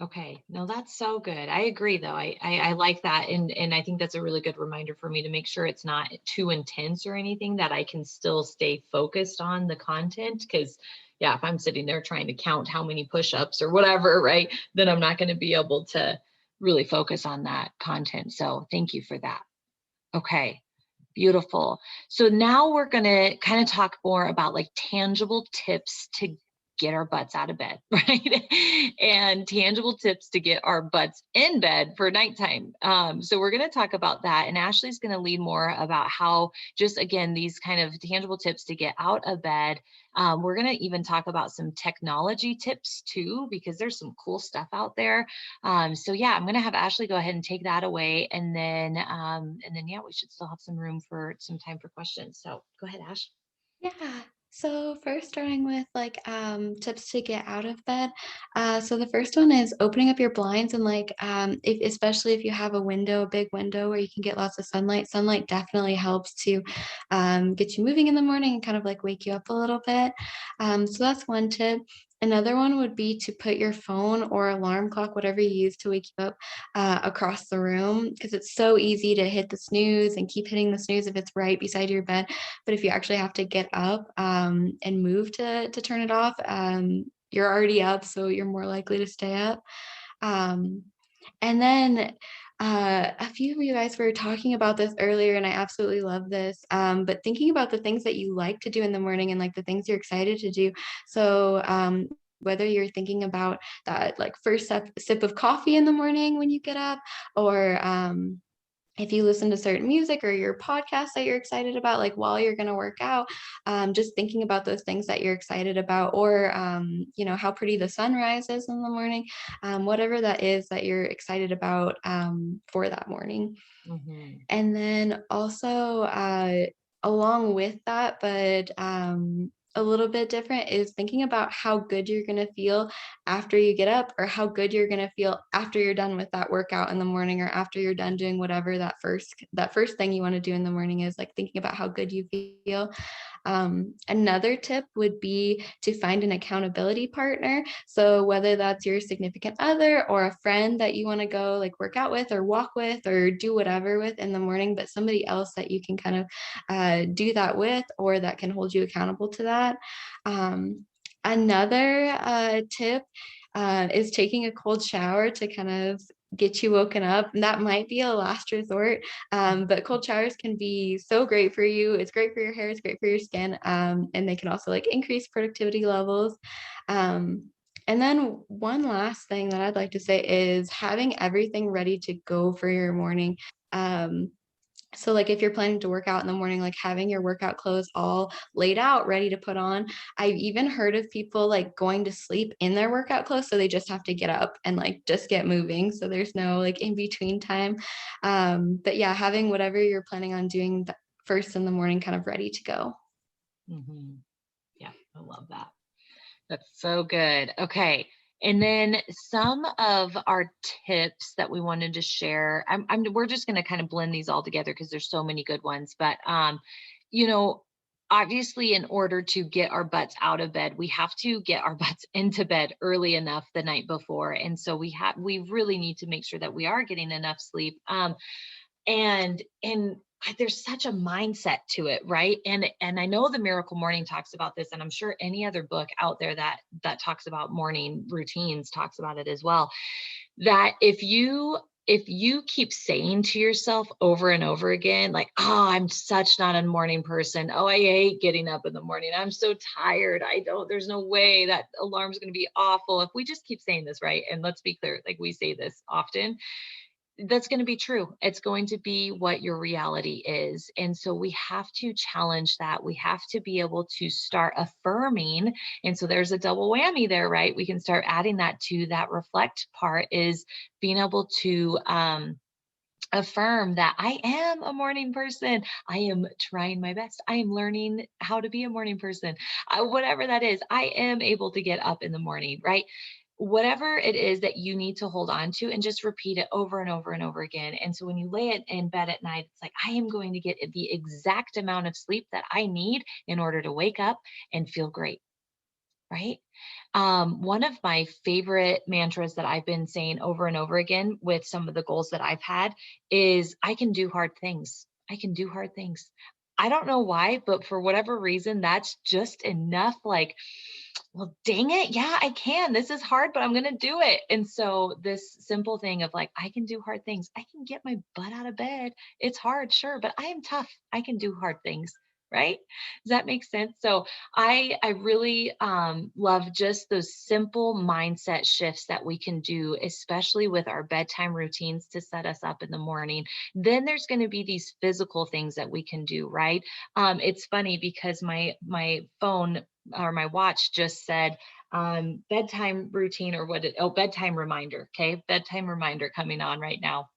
Okay. No, that's so good. I agree though. I like that. And I think that's a really good reminder for me to make sure it's not too intense or anything, that I can still stay focused on the content. Cause yeah, if I'm sitting there trying to count how many push-ups or whatever, right, then I'm not going to be able to really focus on that content. So thank you for that. Okay. Beautiful. So now we're going to kind of talk more about like tangible tips to get our butts out of bed, right? And tangible tips to get our butts in bed for nighttime. So we're going to talk about that. And Ashley's going to lead more about how, just again, these kind of tangible tips to get out of bed. We're going to even talk about some technology tips too, because there's some cool stuff out there. So yeah, I'm going to have Ashley go ahead and take that away. And then yeah, we should still have some room for some time for questions. So go ahead, Ash. Yeah. So first starting with like tips to get out of bed. So the first one is opening up your blinds and like especially if you have a window, a big window where you can get lots of sunlight. Sunlight definitely helps to get you moving in the morning and kind of like wake you up a little bit. So that's one tip. Another one would be to put your phone or alarm clock, whatever you use to wake you up, across the room, because it's so easy to hit the snooze and keep hitting the snooze if it's right beside your bed. But if you actually have to get up and move to turn it off, you're already up, so you're more likely to stay up. And then a few of you guys were talking about this earlier, and I absolutely love this. But thinking about the things that you like to do in the morning and like the things you're excited to do. So whether you're thinking about that like first sip of coffee in the morning when you get up, or if you listen to certain music or your podcast that you're excited about, like while you're going to work out, just thinking about those things that you're excited about, or, how pretty the sunrise is in the morning, whatever that is that you're excited about for that morning. Mm-hmm. And then also along with that, but a little bit different, is thinking about how good you're going to feel after you get up, or how good you're going to feel after you're done with that workout in the morning, or after you're done doing whatever that first thing you want to do in the morning is, like thinking about how good you feel. Another tip would be to find an accountability partner. So whether that's your significant other or a friend that you want to go like work out with or walk with or do whatever with in the morning, but somebody else that you can kind of do that with, or that can hold you accountable to that. Another tip is taking a cold shower to kind of get you woken up. And that might be a last resort, but cold showers can be so great for you. It's great for your hair, it's great for your skin, and they can also like increase productivity levels. And then one last thing that I'd like to say is having everything ready to go for your morning. So like if you're planning to work out in the morning, like having your workout clothes all laid out, ready to put on. I've even heard of people like going to sleep in their workout clothes. So they just have to get up and like just get moving. So there's no like in between time. But yeah, having whatever you're planning on doing first in the morning kind of ready to go. Mm-hmm. Yeah, I love that. That's so good. Okay. And then some of our tips that we wanted to share, we're just going to kind of blend these all together because there's so many good ones, but, obviously in order to get our butts out of bed, we have to get our butts into bed early enough the night before. And so we really need to make sure that we are getting enough sleep. And there's such a mindset to it, right? And I know the Miracle Morning talks about this, and I'm sure any other book out there that talks about morning routines talks about it as well. That if you keep saying to yourself over and over again, like, oh, I'm such not a morning person. Oh, I hate getting up in the morning. I'm so tired. There's no way that alarm's going to be awful. If we just keep saying this, right? And let's be clear, like we say this often, that's going to be true. It's going to be what your reality is. And so we have to challenge that. We have to be able to start affirming. And so there's a double whammy there, right? We can start adding that to that reflect part, is being able to affirm that I am a morning person. I am trying my best. I am learning how to be a morning person. Whatever that is, I am able to get up in the morning, right? whatever it is that you need to hold on to, and just repeat it over and over and over again. And so when you lay it in bed at night, it's like, I am going to get the exact amount of sleep that I need in order to wake up and feel great. Right? One of my favorite mantras that I've been saying over and over again with some of the goals that I've had is, I can do hard things. I can do hard things. I don't know why, but for whatever reason, that's just enough. Like, well, dang it. Yeah, I can. This is hard, but I'm going to do it. And so this simple thing of like, I can do hard things. I can get my butt out of bed. It's hard, sure, but I am tough. I can do hard things. Right? Does that make sense? So I really love just those simple mindset shifts that we can do, especially with our bedtime routines to set us up in the morning. Then there's going to be these physical things that we can do, right? It's funny because my phone or my watch just said bedtime routine, or bedtime reminder. Okay. Bedtime reminder coming on right now.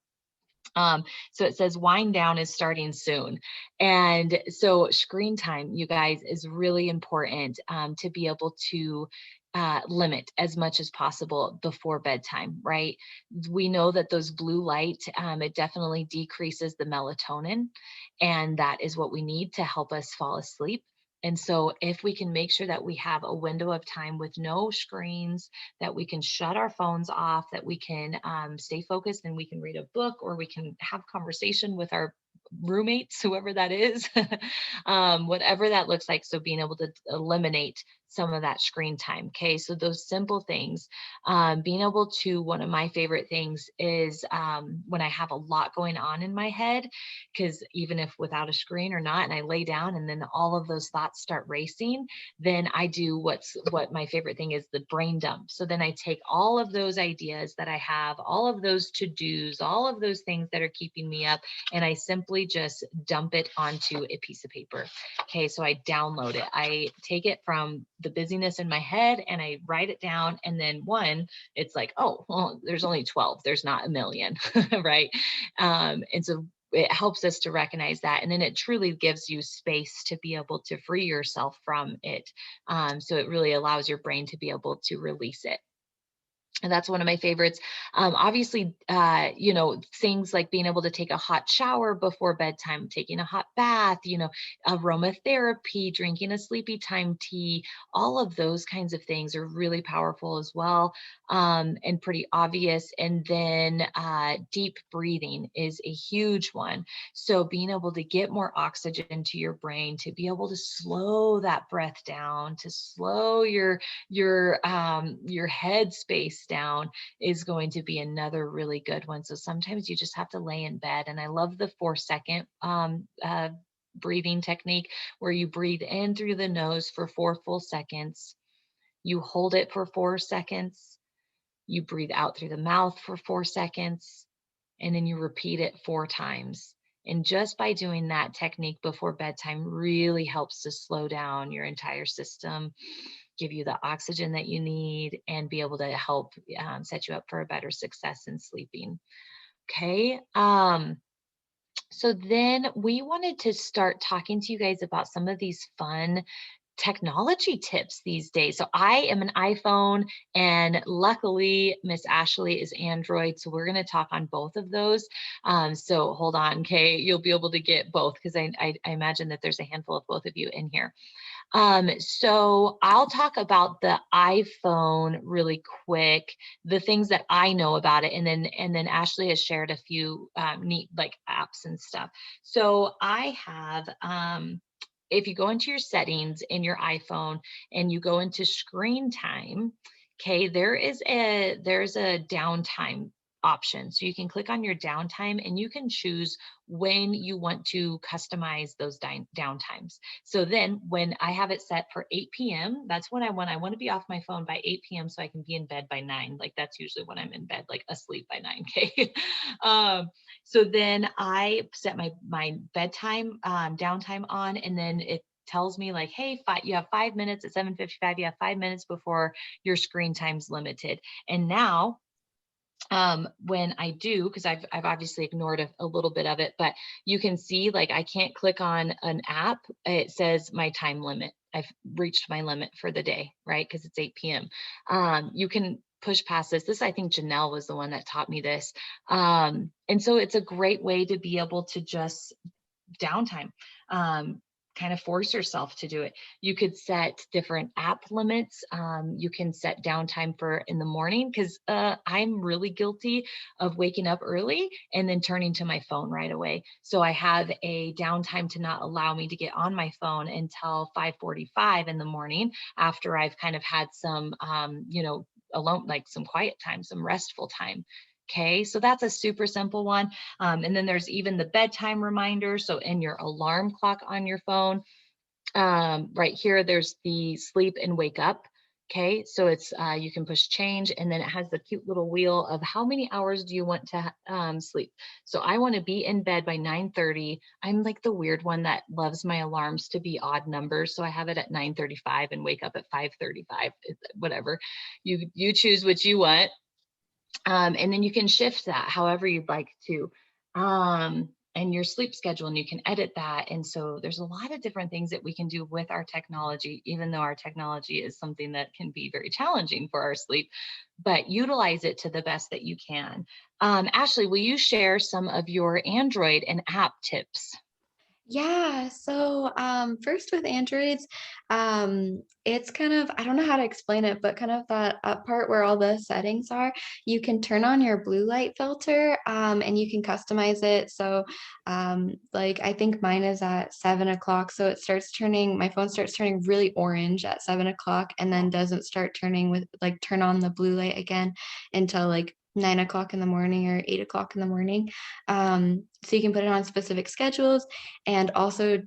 So it says wind down is starting soon. And so screen time, you guys, is really important to be able to limit as much as possible before bedtime, right? We know that those blue light, it definitely decreases the melatonin, and that is what we need to help us fall asleep. And so if we can make sure that we have a window of time with no screens, that we can shut our phones off, that we can stay focused, and we can read a book, or we can have conversation with our roommates, whoever that is, whatever that looks like. So being able to eliminate some of that screen time. Okay. So those simple things, being able to, one of my favorite things is when I have a lot going on in my head, because even if without a screen or not, and I lay down and then all of those thoughts start racing, then I do what my favorite thing is, the brain dump. So then I take all of those ideas that I have, all of those to-dos, all of those things that are keeping me up, and I simply just dump it onto a piece of paper. Okay. So I download it. I take it from the busyness in my head and I write it down. And then it's like, oh, well, there's only 12. There's not a million. Right. And so it helps us to recognize that. And then it truly gives you space to be able to free yourself from it. So it really allows your brain to be able to release it. And that's one of my favorites. Obviously, things like being able to take a hot shower before bedtime, taking a hot bath, aromatherapy, drinking a sleepy time tea, all of those kinds of things are really powerful as well, and pretty obvious. And then deep breathing is a huge one. So being able to get more oxygen to your brain, to be able to slow that breath down, to slow your head space down, is going to be another really good one. So sometimes you just have to lay in bed. And I love the 4-second breathing technique, where you breathe in through the nose for 4 full seconds. You hold it for 4 seconds. You breathe out through the mouth for 4 seconds. And then you repeat it 4 times. And just by doing that technique before bedtime really helps to slow down your entire system, give you the oxygen that you need, and be able to help set you up for a better success in sleeping. Okay. So then we wanted to start talking to you guys about some of these fun technology tips these days. So I am an iPhone, and luckily Miss Ashley is Android. So we're going to talk on both of those. So hold on, okay? You'll be able to get both, because I imagine that there's a handful of both of you in here. So I'll talk about the iPhone really quick, the things that I know about it. And then Ashley has shared a few neat like apps and stuff. So I have, if you go into your settings in your iPhone and you go into screen time, okay, there's a downtime option. So you can click on your downtime and you can choose when you want to customize those downtimes. So then when I have it set for 8 p.m., that's when I want to be off my phone by 8 p.m. so I can be in bed by 9. Like that's usually when I'm in bed, like asleep by 9. Okay. So then I set my bedtime downtime on, and then it tells me like, hey, you have 5 minutes at 7:55. You have 5 minutes before your screen time's limited. And now when I do, because I've obviously ignored a little bit of it, but you can see like I can't click on an app. It says my time limit. I've reached my limit for the day, right? Because it's 8 p.m. You can push past this. I think Janelle was the one that taught me this. And so it's a great way to be able to just downtime, kind of force yourself to do it. You could set different app limits. You can set downtime for in the morning, because I'm really guilty of waking up early and then turning to my phone right away. So I have a downtime to not allow me to get on my phone until 5:45 in the morning, after I've kind of had some, alone, like some quiet time, some restful time. Okay, so that's a super simple one. And then there's even the bedtime reminder. So in your alarm clock on your phone, right here, there's the sleep and wake up. Okay, so it's you can push change, and then it has the cute little wheel of how many hours do you want to sleep. So I want to be in bed by 9:30. I'm like the weird one that loves my alarms to be odd numbers, so I have it at 9:35 and wake up at 5:35. Whatever, you choose what you want. And then you can shift that however you'd like to, and your sleep schedule, and you can edit that. And so there's a lot of different things that we can do with our technology, even though our technology is something that can be very challenging for our sleep, but utilize it to the best that you can. Ashley, will you share some of your Android and app tips? Yeah, so first with Androids, it's kind of, I don't know how to explain it, but kind of that up part where all the settings are, you can turn on your blue light filter, and you can customize it. So like I think mine is at 7 o'clock. So it starts turning, my phone starts turning really orange at 7 o'clock, and then doesn't start turning with like turn on the blue light again until like 9 o'clock in the morning or 8 o'clock in the morning. So you can put it on specific schedules, and also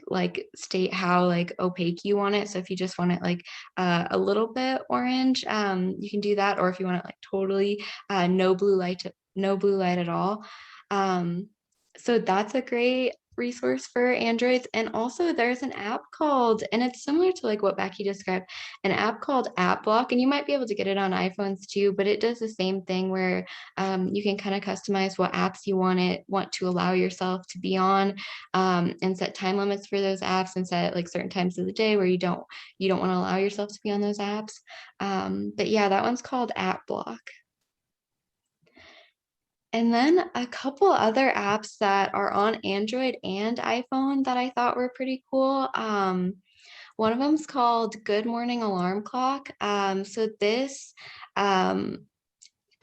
like state how like opaque you want it. So if you just want it like a little bit orange, you can do that. Or if you want it like totally no blue light at all. So that's a great resource for Androids. And also there's an app called, and it's similar to like what Becky described, an app called App Block, and you might be able to get it on iPhones too, but it does the same thing where you can kind of customize what apps you want to allow yourself to be on, and set time limits for those apps, and set like certain times of the day where you don't want to allow yourself to be on those apps. But yeah, that one's called App Block. And then a couple other apps that are on Android and iPhone that I thought were pretty cool. One of them is called Good Morning Alarm Clock. So this,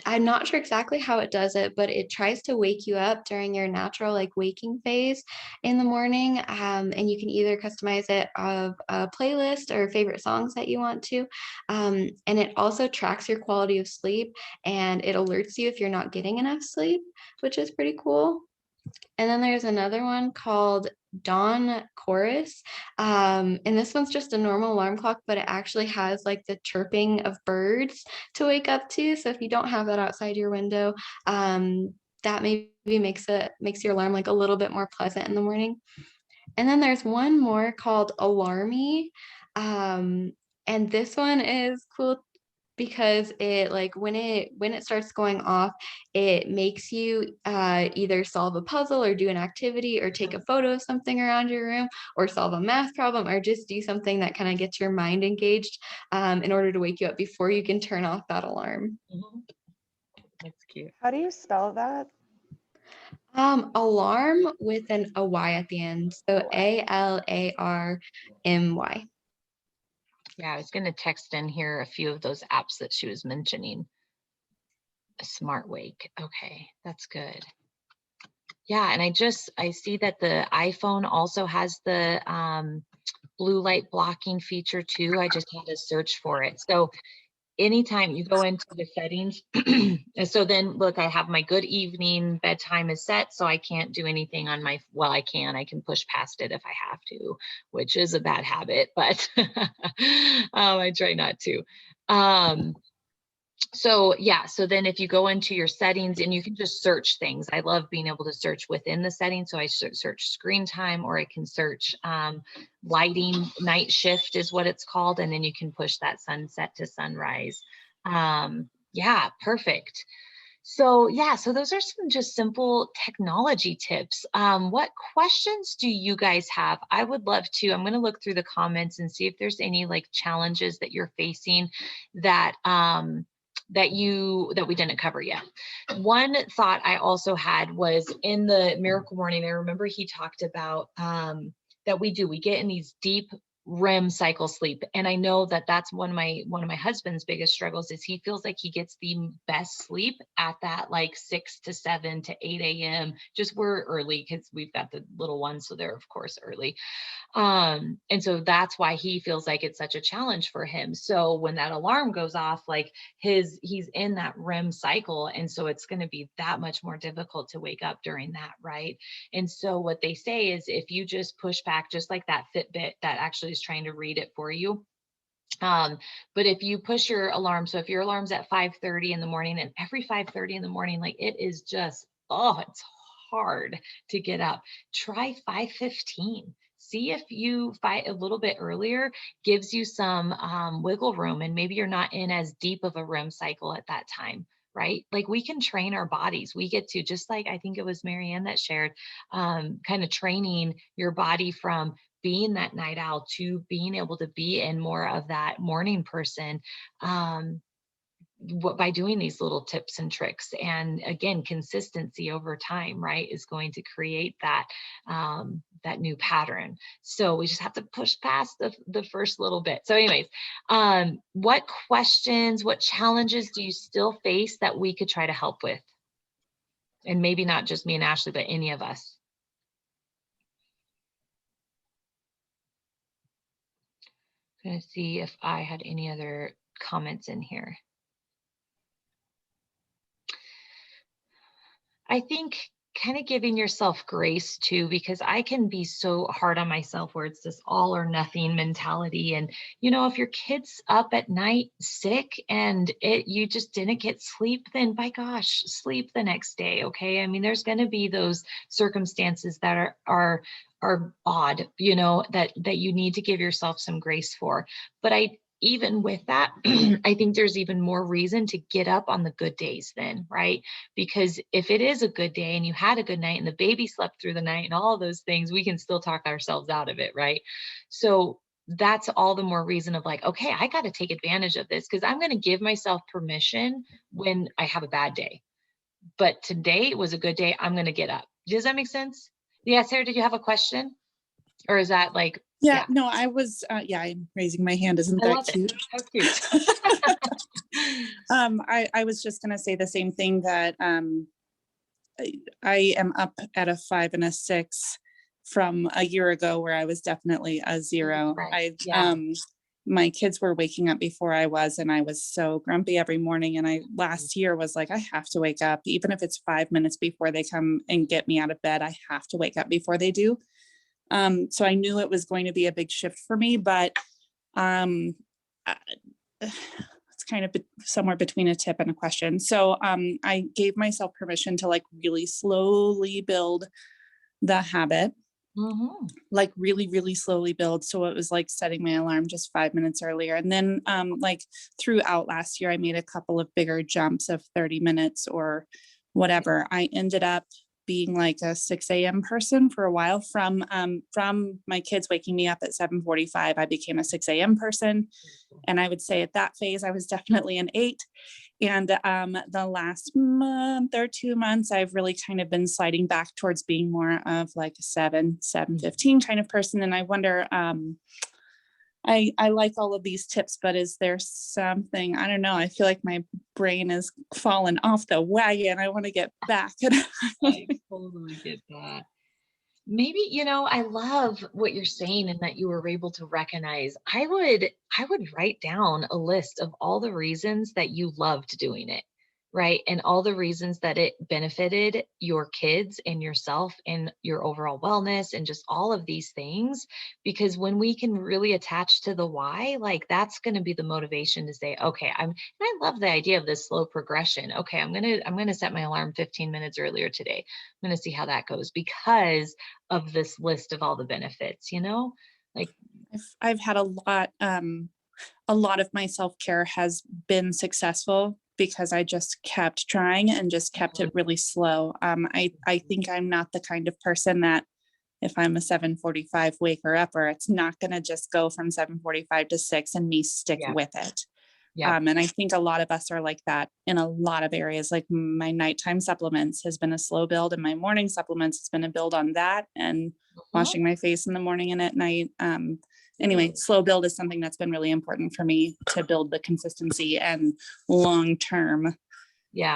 I'm not sure exactly how it does it, but it tries to wake you up during your natural like waking phase in the morning. And you can either customize it of a playlist or favorite songs that you want to. And it also tracks your quality of sleep, and it alerts you if you're not getting enough sleep, which is pretty cool. And then there's another one called Dawn Chorus. And this one's just a normal alarm clock, but it actually has like the chirping of birds to wake up to. So if you don't have that outside your window, that maybe makes your alarm like a little bit more pleasant in the morning. And then there's one more called Alarmy. And this one is cool because it like when it starts going off, it makes you either solve a puzzle or do an activity or take a photo of something around your room or solve a math problem or just do something that kind of gets your mind engaged in order to wake you up before you can turn off that alarm. That's cute. How do you spell that? Alarm with a Y at the end. So ALARMY. Yeah, I was going to text in here a few of those apps that she was mentioning. A Smart Wake. Okay, that's good. Yeah, and I see that the iPhone also has the blue light blocking feature too. I just had to search for it. So anytime you go into the settings, and so then look, I have my good evening bedtime is set, so I can't do anything on my, well, I can push past it if I have to, which is a bad habit, but I try not to. So yeah, so then if you go into your settings and you can just search things. I love being able to search within the settings. So I search screen time, or I can search lighting, night shift is what it's called. And then you can push that sunset to sunrise. Yeah, perfect. So yeah, so those are some just simple technology tips. What questions do you guys have? I would love to. I'm going to look through the comments and see if there's any like challenges that you're facing that that we didn't cover yet. One thought I also had was in the Miracle Morning. I remember he talked about that we get in these deep REM cycle sleep. And I know that that's one of my husband's biggest struggles is he feels like he gets the best sleep at that like 6 to 7 to 8 a.m. Just we're early because we've got the little ones, so they're of course early. And so that's why he feels like it's such a challenge for him. So when that alarm goes off, like he's in that REM cycle. And so it's going to be that much more difficult to wake up during that. Right. And so what they say is if you just push back, just like that Fitbit that actually is trying to read it for you. But if you push your alarm, so if your alarm's at 5:30 in the morning and every 5:30 in the morning, like it is just, it's hard to get up. Try 5:15. See if you fight a little bit earlier, gives you some wiggle room, and maybe you're not in as deep of a REM cycle at that time, right? Like we can train our bodies. We get to, just like I think it was Marianne that shared, kind of training your body from being that night owl to being able to be in more of that morning person. By doing these little tips and tricks, and again consistency over time, right, is going to create that that new pattern. So we just have to push past the first little bit. So anyways, what questions, what challenges do you still face that we could try to help with? And maybe not just me and Ashley, but any of us. I'm going to see if I had any other comments in here. I think kind of giving yourself grace too, because I can be so hard on myself where it's this all or nothing mentality. And, if your kid's up at night sick and you just didn't get sleep, then by gosh, sleep the next day. Okay. I mean, there's going to be those circumstances that are odd, that you need to give yourself some grace for. But even with that, I think there's even more reason to get up on the good days then, right? Because if it is a good day and you had a good night and the baby slept through the night and all those things, we can still talk ourselves out of it, right? So that's all the more reason of like, okay, I got to take advantage of this because I'm going to give myself permission when I have a bad day. But today was a good day. I'm going to get up. Does that make sense? Yeah, Sarah, did you have a question? Or is that like, yeah, no, I was, I'm raising my hand. Isn't that cute? How cute. I was just going to say the same thing that I am up at a 5 and a 6 from a year ago where I was definitely a 0. Right. My kids were waking up before I was, and I was so grumpy every morning. And last year was like, I have to wake up, even if it's 5 minutes before they come and get me out of bed, I have to wake up before they do. So I knew it was going to be a big shift for me, but it's kind of somewhere between a tip and a question. So I gave myself permission to like really slowly build the habit, like really, really slowly build. So it was like setting my alarm just 5 minutes earlier. And then like throughout last year, I made a couple of bigger jumps of 30 minutes or whatever. I ended up being like a 6 a.m. person for a while. From my kids waking me up at 7:45, I became a 6 a.m. person. And I would say at that phase, I was definitely an 8. And the last month or 2 months, I've really kind of been sliding back towards being more of like a 7:15 kind of person. And I wonder, I like all of these tips, but is there something, I don't know, I feel like my brain is falling off the wagon. I want to get back. I totally get that. Maybe, I love what you're saying and that you were able to recognize. I would write down a list of all the reasons that you loved doing it, right? And all the reasons that it benefited your kids and yourself and your overall wellness and just all of these things. Because when we can really attach to the why, like that's going to be the motivation to say, okay, I love the idea of this slow progression. Okay, I'm going to set my alarm 15 minutes earlier today. I'm going to see how that goes because of this list of all the benefits, like I've had a lot of my self-care has been successful because I just kept trying and just kept it really slow. I think I'm not the kind of person that if I'm a 7:45 waker upper, it's not going to just go from 7:45 to 6 and me stick with it. And I think a lot of us are like that in a lot of areas. Like my nighttime supplements has been a slow build, and my morning supplements has been a build on that, and washing my face in the morning and at night. Anyway, slow build is something that's been really important for me to build the consistency and long-term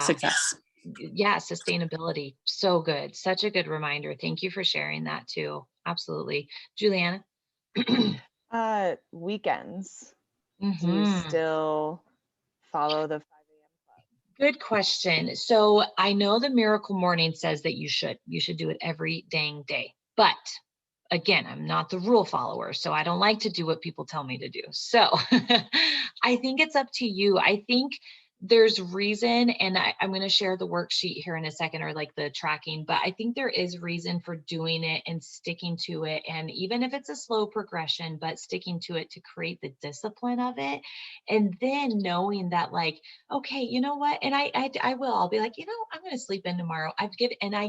success. Yeah, sustainability. So good. Such a good reminder. Thank you for sharing that too. Absolutely. Juliana? Weekends. Do you still follow the 5 a.m. club? Good question. So I know the Miracle Morning says that you should do it every dang day. But again, I'm not the rule follower, so I don't like to do what people tell me to do. So I think it's up to you. I think there's reason, and I'm going to share the worksheet here in a second, or like the tracking, but I think there is reason for doing it and sticking to it. And even if it's a slow progression, but sticking to it to create the discipline of it. And then knowing that, like, okay, you know what? And I'll be like, I'm going to sleep in tomorrow. I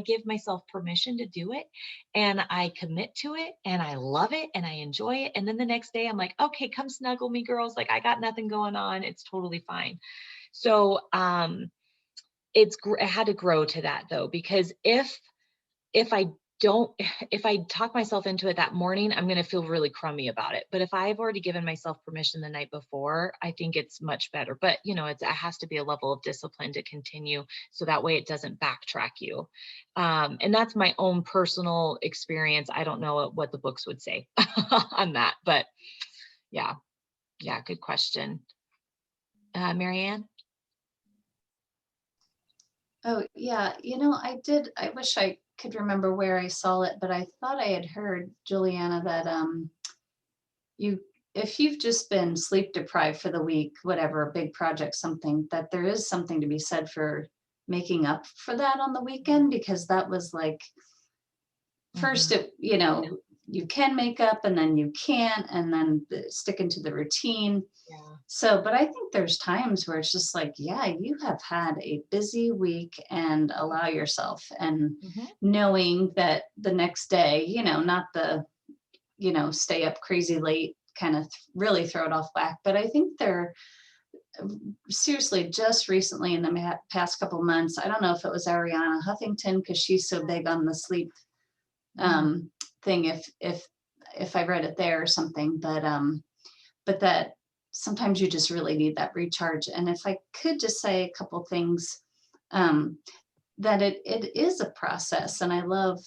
give myself permission to do it, and I commit to it, and I love it, and I enjoy it. And then the next day I'm like, okay, come snuggle me, girls. Like, I got nothing going on. It's totally fine. So it had to grow to that though, because if I talk myself into it that morning, I'm going to feel really crummy about it. But if I've already given myself permission the night before, I think it's much better. But it has to be a level of discipline to continue, so that way it doesn't backtrack you. And that's my own personal experience. I don't know what the books would say on that, but yeah, good question. Marianne? Oh, yeah. I wish I could remember where I saw it, but I thought I had heard, Juliana, that if you've just been sleep deprived for the week, whatever, a big project, something, that there is something to be said for making up for that on the weekend, because that was like, first, you can make up and then you can't, and then sticking to the routine. So, but I think there's times where it's just like, you have had a busy week, and allow yourself, and knowing that the next day, not the, stay up crazy late, kind of really throw it off whack. But I think seriously, just recently in the past couple months, I don't know if it was Ariana Huffington, because she's so big on the sleep thing, if I read it there or something, but that sometimes you just really need that recharge. And if I could just say a couple things, that it is a process. And I love,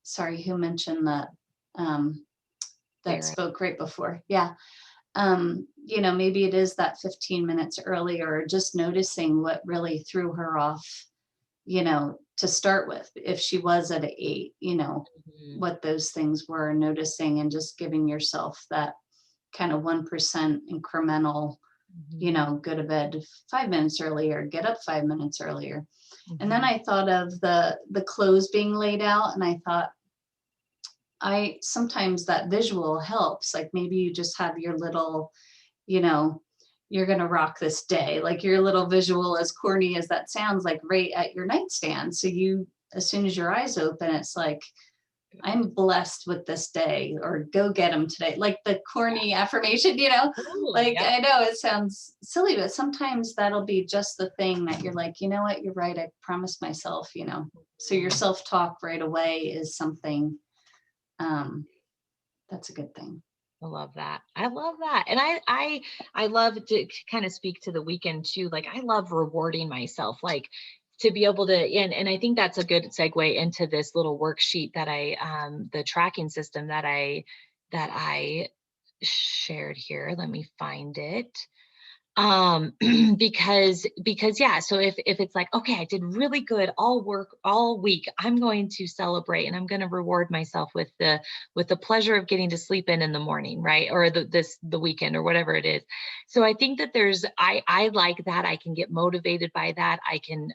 sorry, who mentioned that, that spoke right before. Yeah. Maybe it is that 15 minutes earlier, or just noticing what really threw her off, to start with, if she was at 8, what those things were, noticing, and just giving yourself that kind of 1% incremental, go to bed 5 minutes earlier, get up 5 minutes earlier. And then I thought of the clothes being laid out, and I thought, sometimes that visual helps. Like, maybe you just have your little, you're going to rock this day, like your little visual, as corny as that sounds, like right at your nightstand. So as soon as your eyes open, it's like, I'm blessed with this day, or go get them today. Like the corny affirmation, like, I know it sounds silly, but sometimes that'll be just the thing that you're like, you know what, you're right. I promised myself, so your self-talk right away is something, that's a good thing. I love that. And I love to kind of speak to the weekend too. Like, I love rewarding myself, like to be able to, and I think that's a good segue into this little worksheet that the tracking system that I shared here. Let me find it. Because so if it's like, okay, I did really good all week, I'm going to celebrate, and I'm going to reward myself with the pleasure of getting to sleep in the morning, right? Or the weekend, or whatever it is. So I think that I like that. I can get motivated by that. I can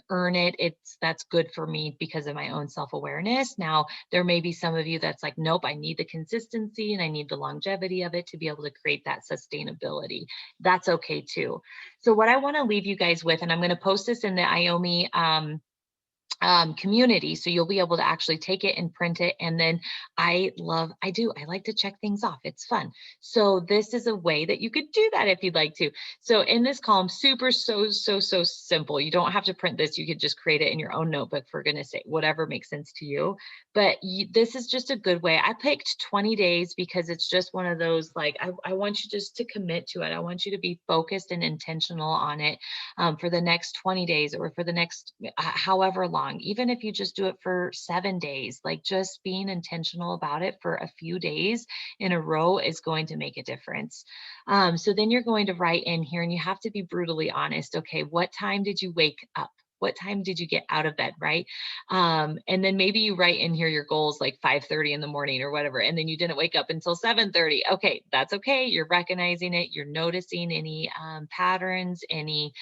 earn it. That's good for me because of my own self-awareness. Now, there may be some of you that's like, nope, I need the consistency and I need the longevity of it to be able to create that sustainability. That's okay okay too. So what I want to leave you guys with, and I'm going to post this in the IOME community, so you'll be able to actually take it and print it. And then I like to check things off. It's fun. So this is a way that you could do that if you'd like to. So in this column, so simple. You don't have to print this. You could just create it in your own notebook, for goodness sake, whatever makes sense to you. But this is just a good way. I picked 20 days because it's just one of those, like, I want you just to commit to it. I want you to be focused and intentional on it for the next 20 days or for the next however long. Even if you just do it for 7 days, like just being intentional about it for a few days in a row is going to make a difference. So then you're going to write in here, and you have to be brutally honest. Okay, what time did you wake up? What time did you get out of bed, right? And then maybe you write in here your goals like 5:30 in the morning or whatever, and then you didn't wake up until 7:30. Okay, that's okay. You're recognizing it. You're noticing any patterns, any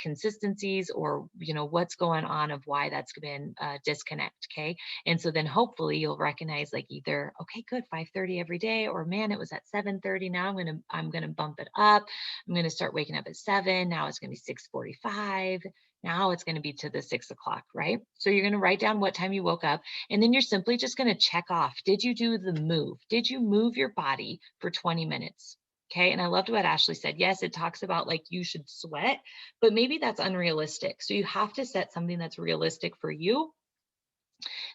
consistencies, or what's going on of why that's been disconnect. Okay, and so then hopefully you'll recognize, like, either, okay, good, 5:30 every day, or man, it was at 7:30. Now I'm gonna bump it up. I'm gonna start waking up at 7. Now it's gonna be 6:45. Now it's going to be to the 6 o'clock, right? So you're going to write down what time you woke up, and then you're simply just going to check off. Did you do the move? Did you move your body for 20 minutes? Okay. And I loved what Ashley said. Yes, it talks about like you should sweat, but maybe that's unrealistic. So you have to set something that's realistic for you.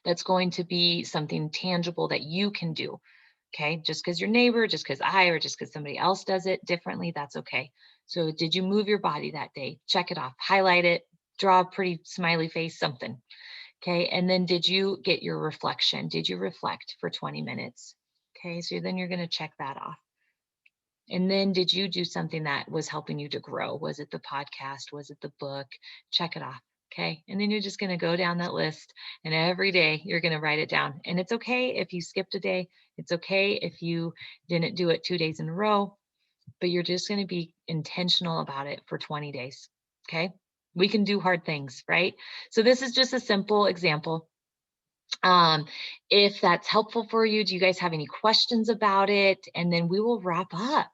That's going to be something tangible that you can do. Okay. Just because your neighbor, just because or just because somebody else does it differently, that's okay. So did you move your body that day? Check it off, highlight it, draw a pretty smiley face, something. Okay. And then did you get your reflection? Did you reflect for 20 minutes? Okay. So then you're going to check that off. And then did you do something that was helping you to grow? Was it the podcast? Was it the book? Check it off. Okay. And then you're just going to go down that list, and every day you're going to write it down. And it's okay if you skipped a day. It's okay if you didn't do it 2 days in a row, but you're just going to be intentional about it for 20 days. Okay. We can do hard things, right? So this is just a simple example. If that's helpful for you, do you guys have any questions about it? And then we will wrap up.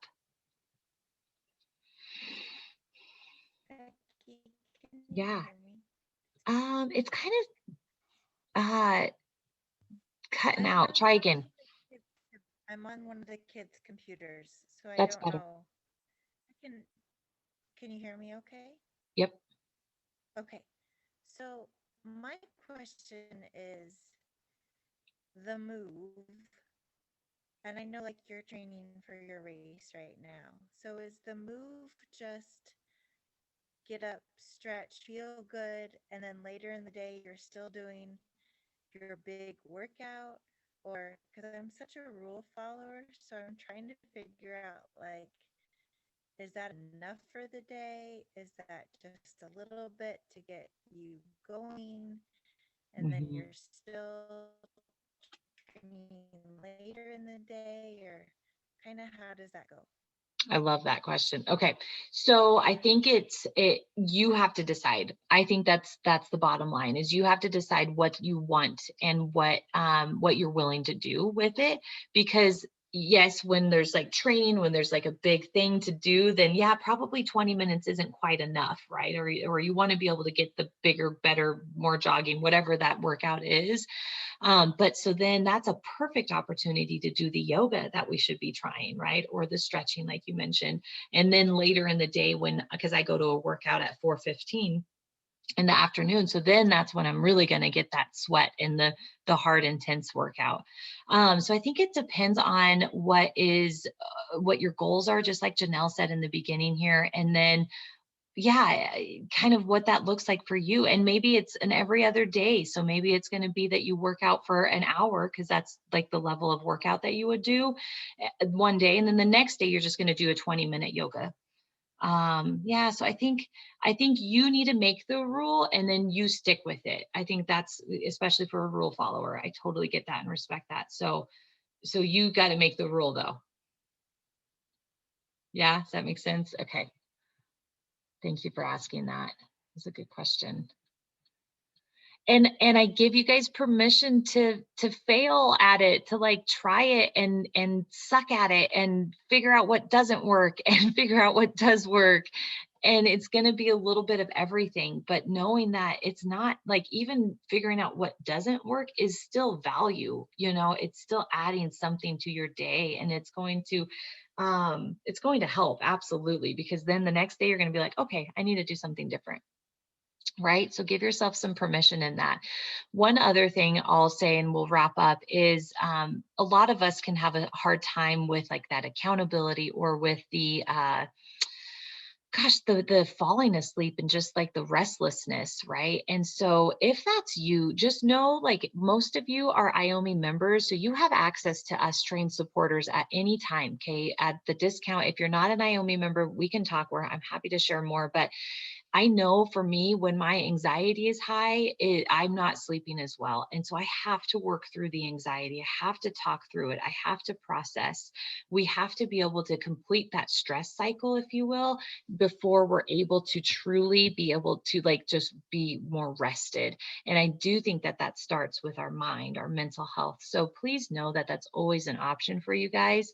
Yeah. It's kind of cutting out. Try again. I'm on one of the kids' computers, so I That's don't better. know. Can you hear me okay? Yep. Okay. So my question is the move, and I know like you're training for your race right now. So is the move just get up, stretch, feel good, and then later in the day you're still doing your big workout? Or because I'm such a rule follower, so I'm trying to figure out, like, is that enough for the day? Is that just a little bit to get you going, and then you're still training later in the day, or kind of how does that go? I love that question. Okay. So I think you have to decide. I think that's the bottom line, is you have to decide what you want and what you're willing to do with it. Because yes, when there's like training, when there's like a big thing to do, then yeah, probably 20 minutes isn't quite enough, right? Or you want to be able to get the bigger, better, more jogging, whatever that workout is. But so then that's a perfect opportunity to do the yoga that we should be trying, right? Or the stretching, like you mentioned. And then later in the day, because I go to a workout at 4:15 in the afternoon. So then that's when I'm really going to get that sweat in the hard, intense workout. So I think it depends on what your goals are, just like Janelle said in the beginning here. And then yeah, kind of what that looks like for you. And maybe it's an every other day. So maybe it's going to be that you work out for an hour, because that's like the level of workout that you would do one day. And then the next day, you're just going to do a 20-minute yoga. Yeah. So I think you need to make the rule and then you stick with it. I think that's, especially for a rule follower, I totally get that and respect that. So you got to make the rule though. Yeah. Does that make sense? Okay. Thank you for asking that. That's a good question. and I give you guys permission to fail at it, to like try it and suck at it and figure out what doesn't work and figure out what does work. And it's going to be a little bit of everything, but knowing that it's not like, even figuring out what doesn't work is still value, you know, it's still adding something to your day, and it's going to help, absolutely, because then the next day you're going to be like, okay, I need to do something different. Right? So give yourself some permission in that. One other thing I'll say, and we'll wrap up, is a lot of us can have a hard time with like that accountability, or with the the falling asleep and just like the restlessness, right? And so if that's you, just know, like, most of you are IOME members, so you have access to us trained supporters at any time, okay? At the discount. If you're not an IOME member, we can talk, where I'm happy to share more, but I know for me, when my anxiety is high, I'm not sleeping as well. And so I have to work through the anxiety. I have to talk through it. I have to process. We have to be able to complete that stress cycle, if you will, before we're able to truly be able to like just be more rested. And I do think that that starts with our mind, our mental health. So please know that that's always an option for you guys.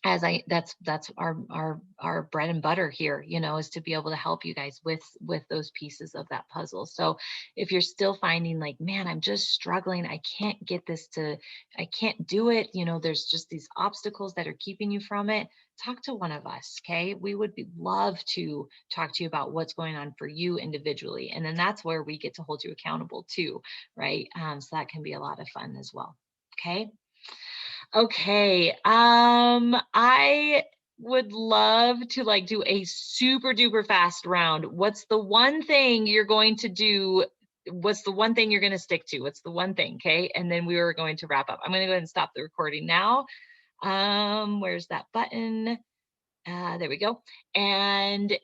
That's our bread and butter here, you know, is to be able to help you guys with those pieces of that puzzle. So if you're still finding like, man, I'm just struggling, I can't do it, you know, there's just these obstacles that are keeping you from it, talk to one of us. Okay, we would love to talk to you about what's going on for you individually, and then that's where we get to hold you accountable too, right? So that can be a lot of fun as well. Okay. Okay, I would love to like do a super duper fast round. What's the one thing you're going to do? What's the one thing you're going to stick to? What's the one thing? Okay, and then we are going to wrap up. I'm going to go ahead and stop the recording now. Where's that button? There we go. And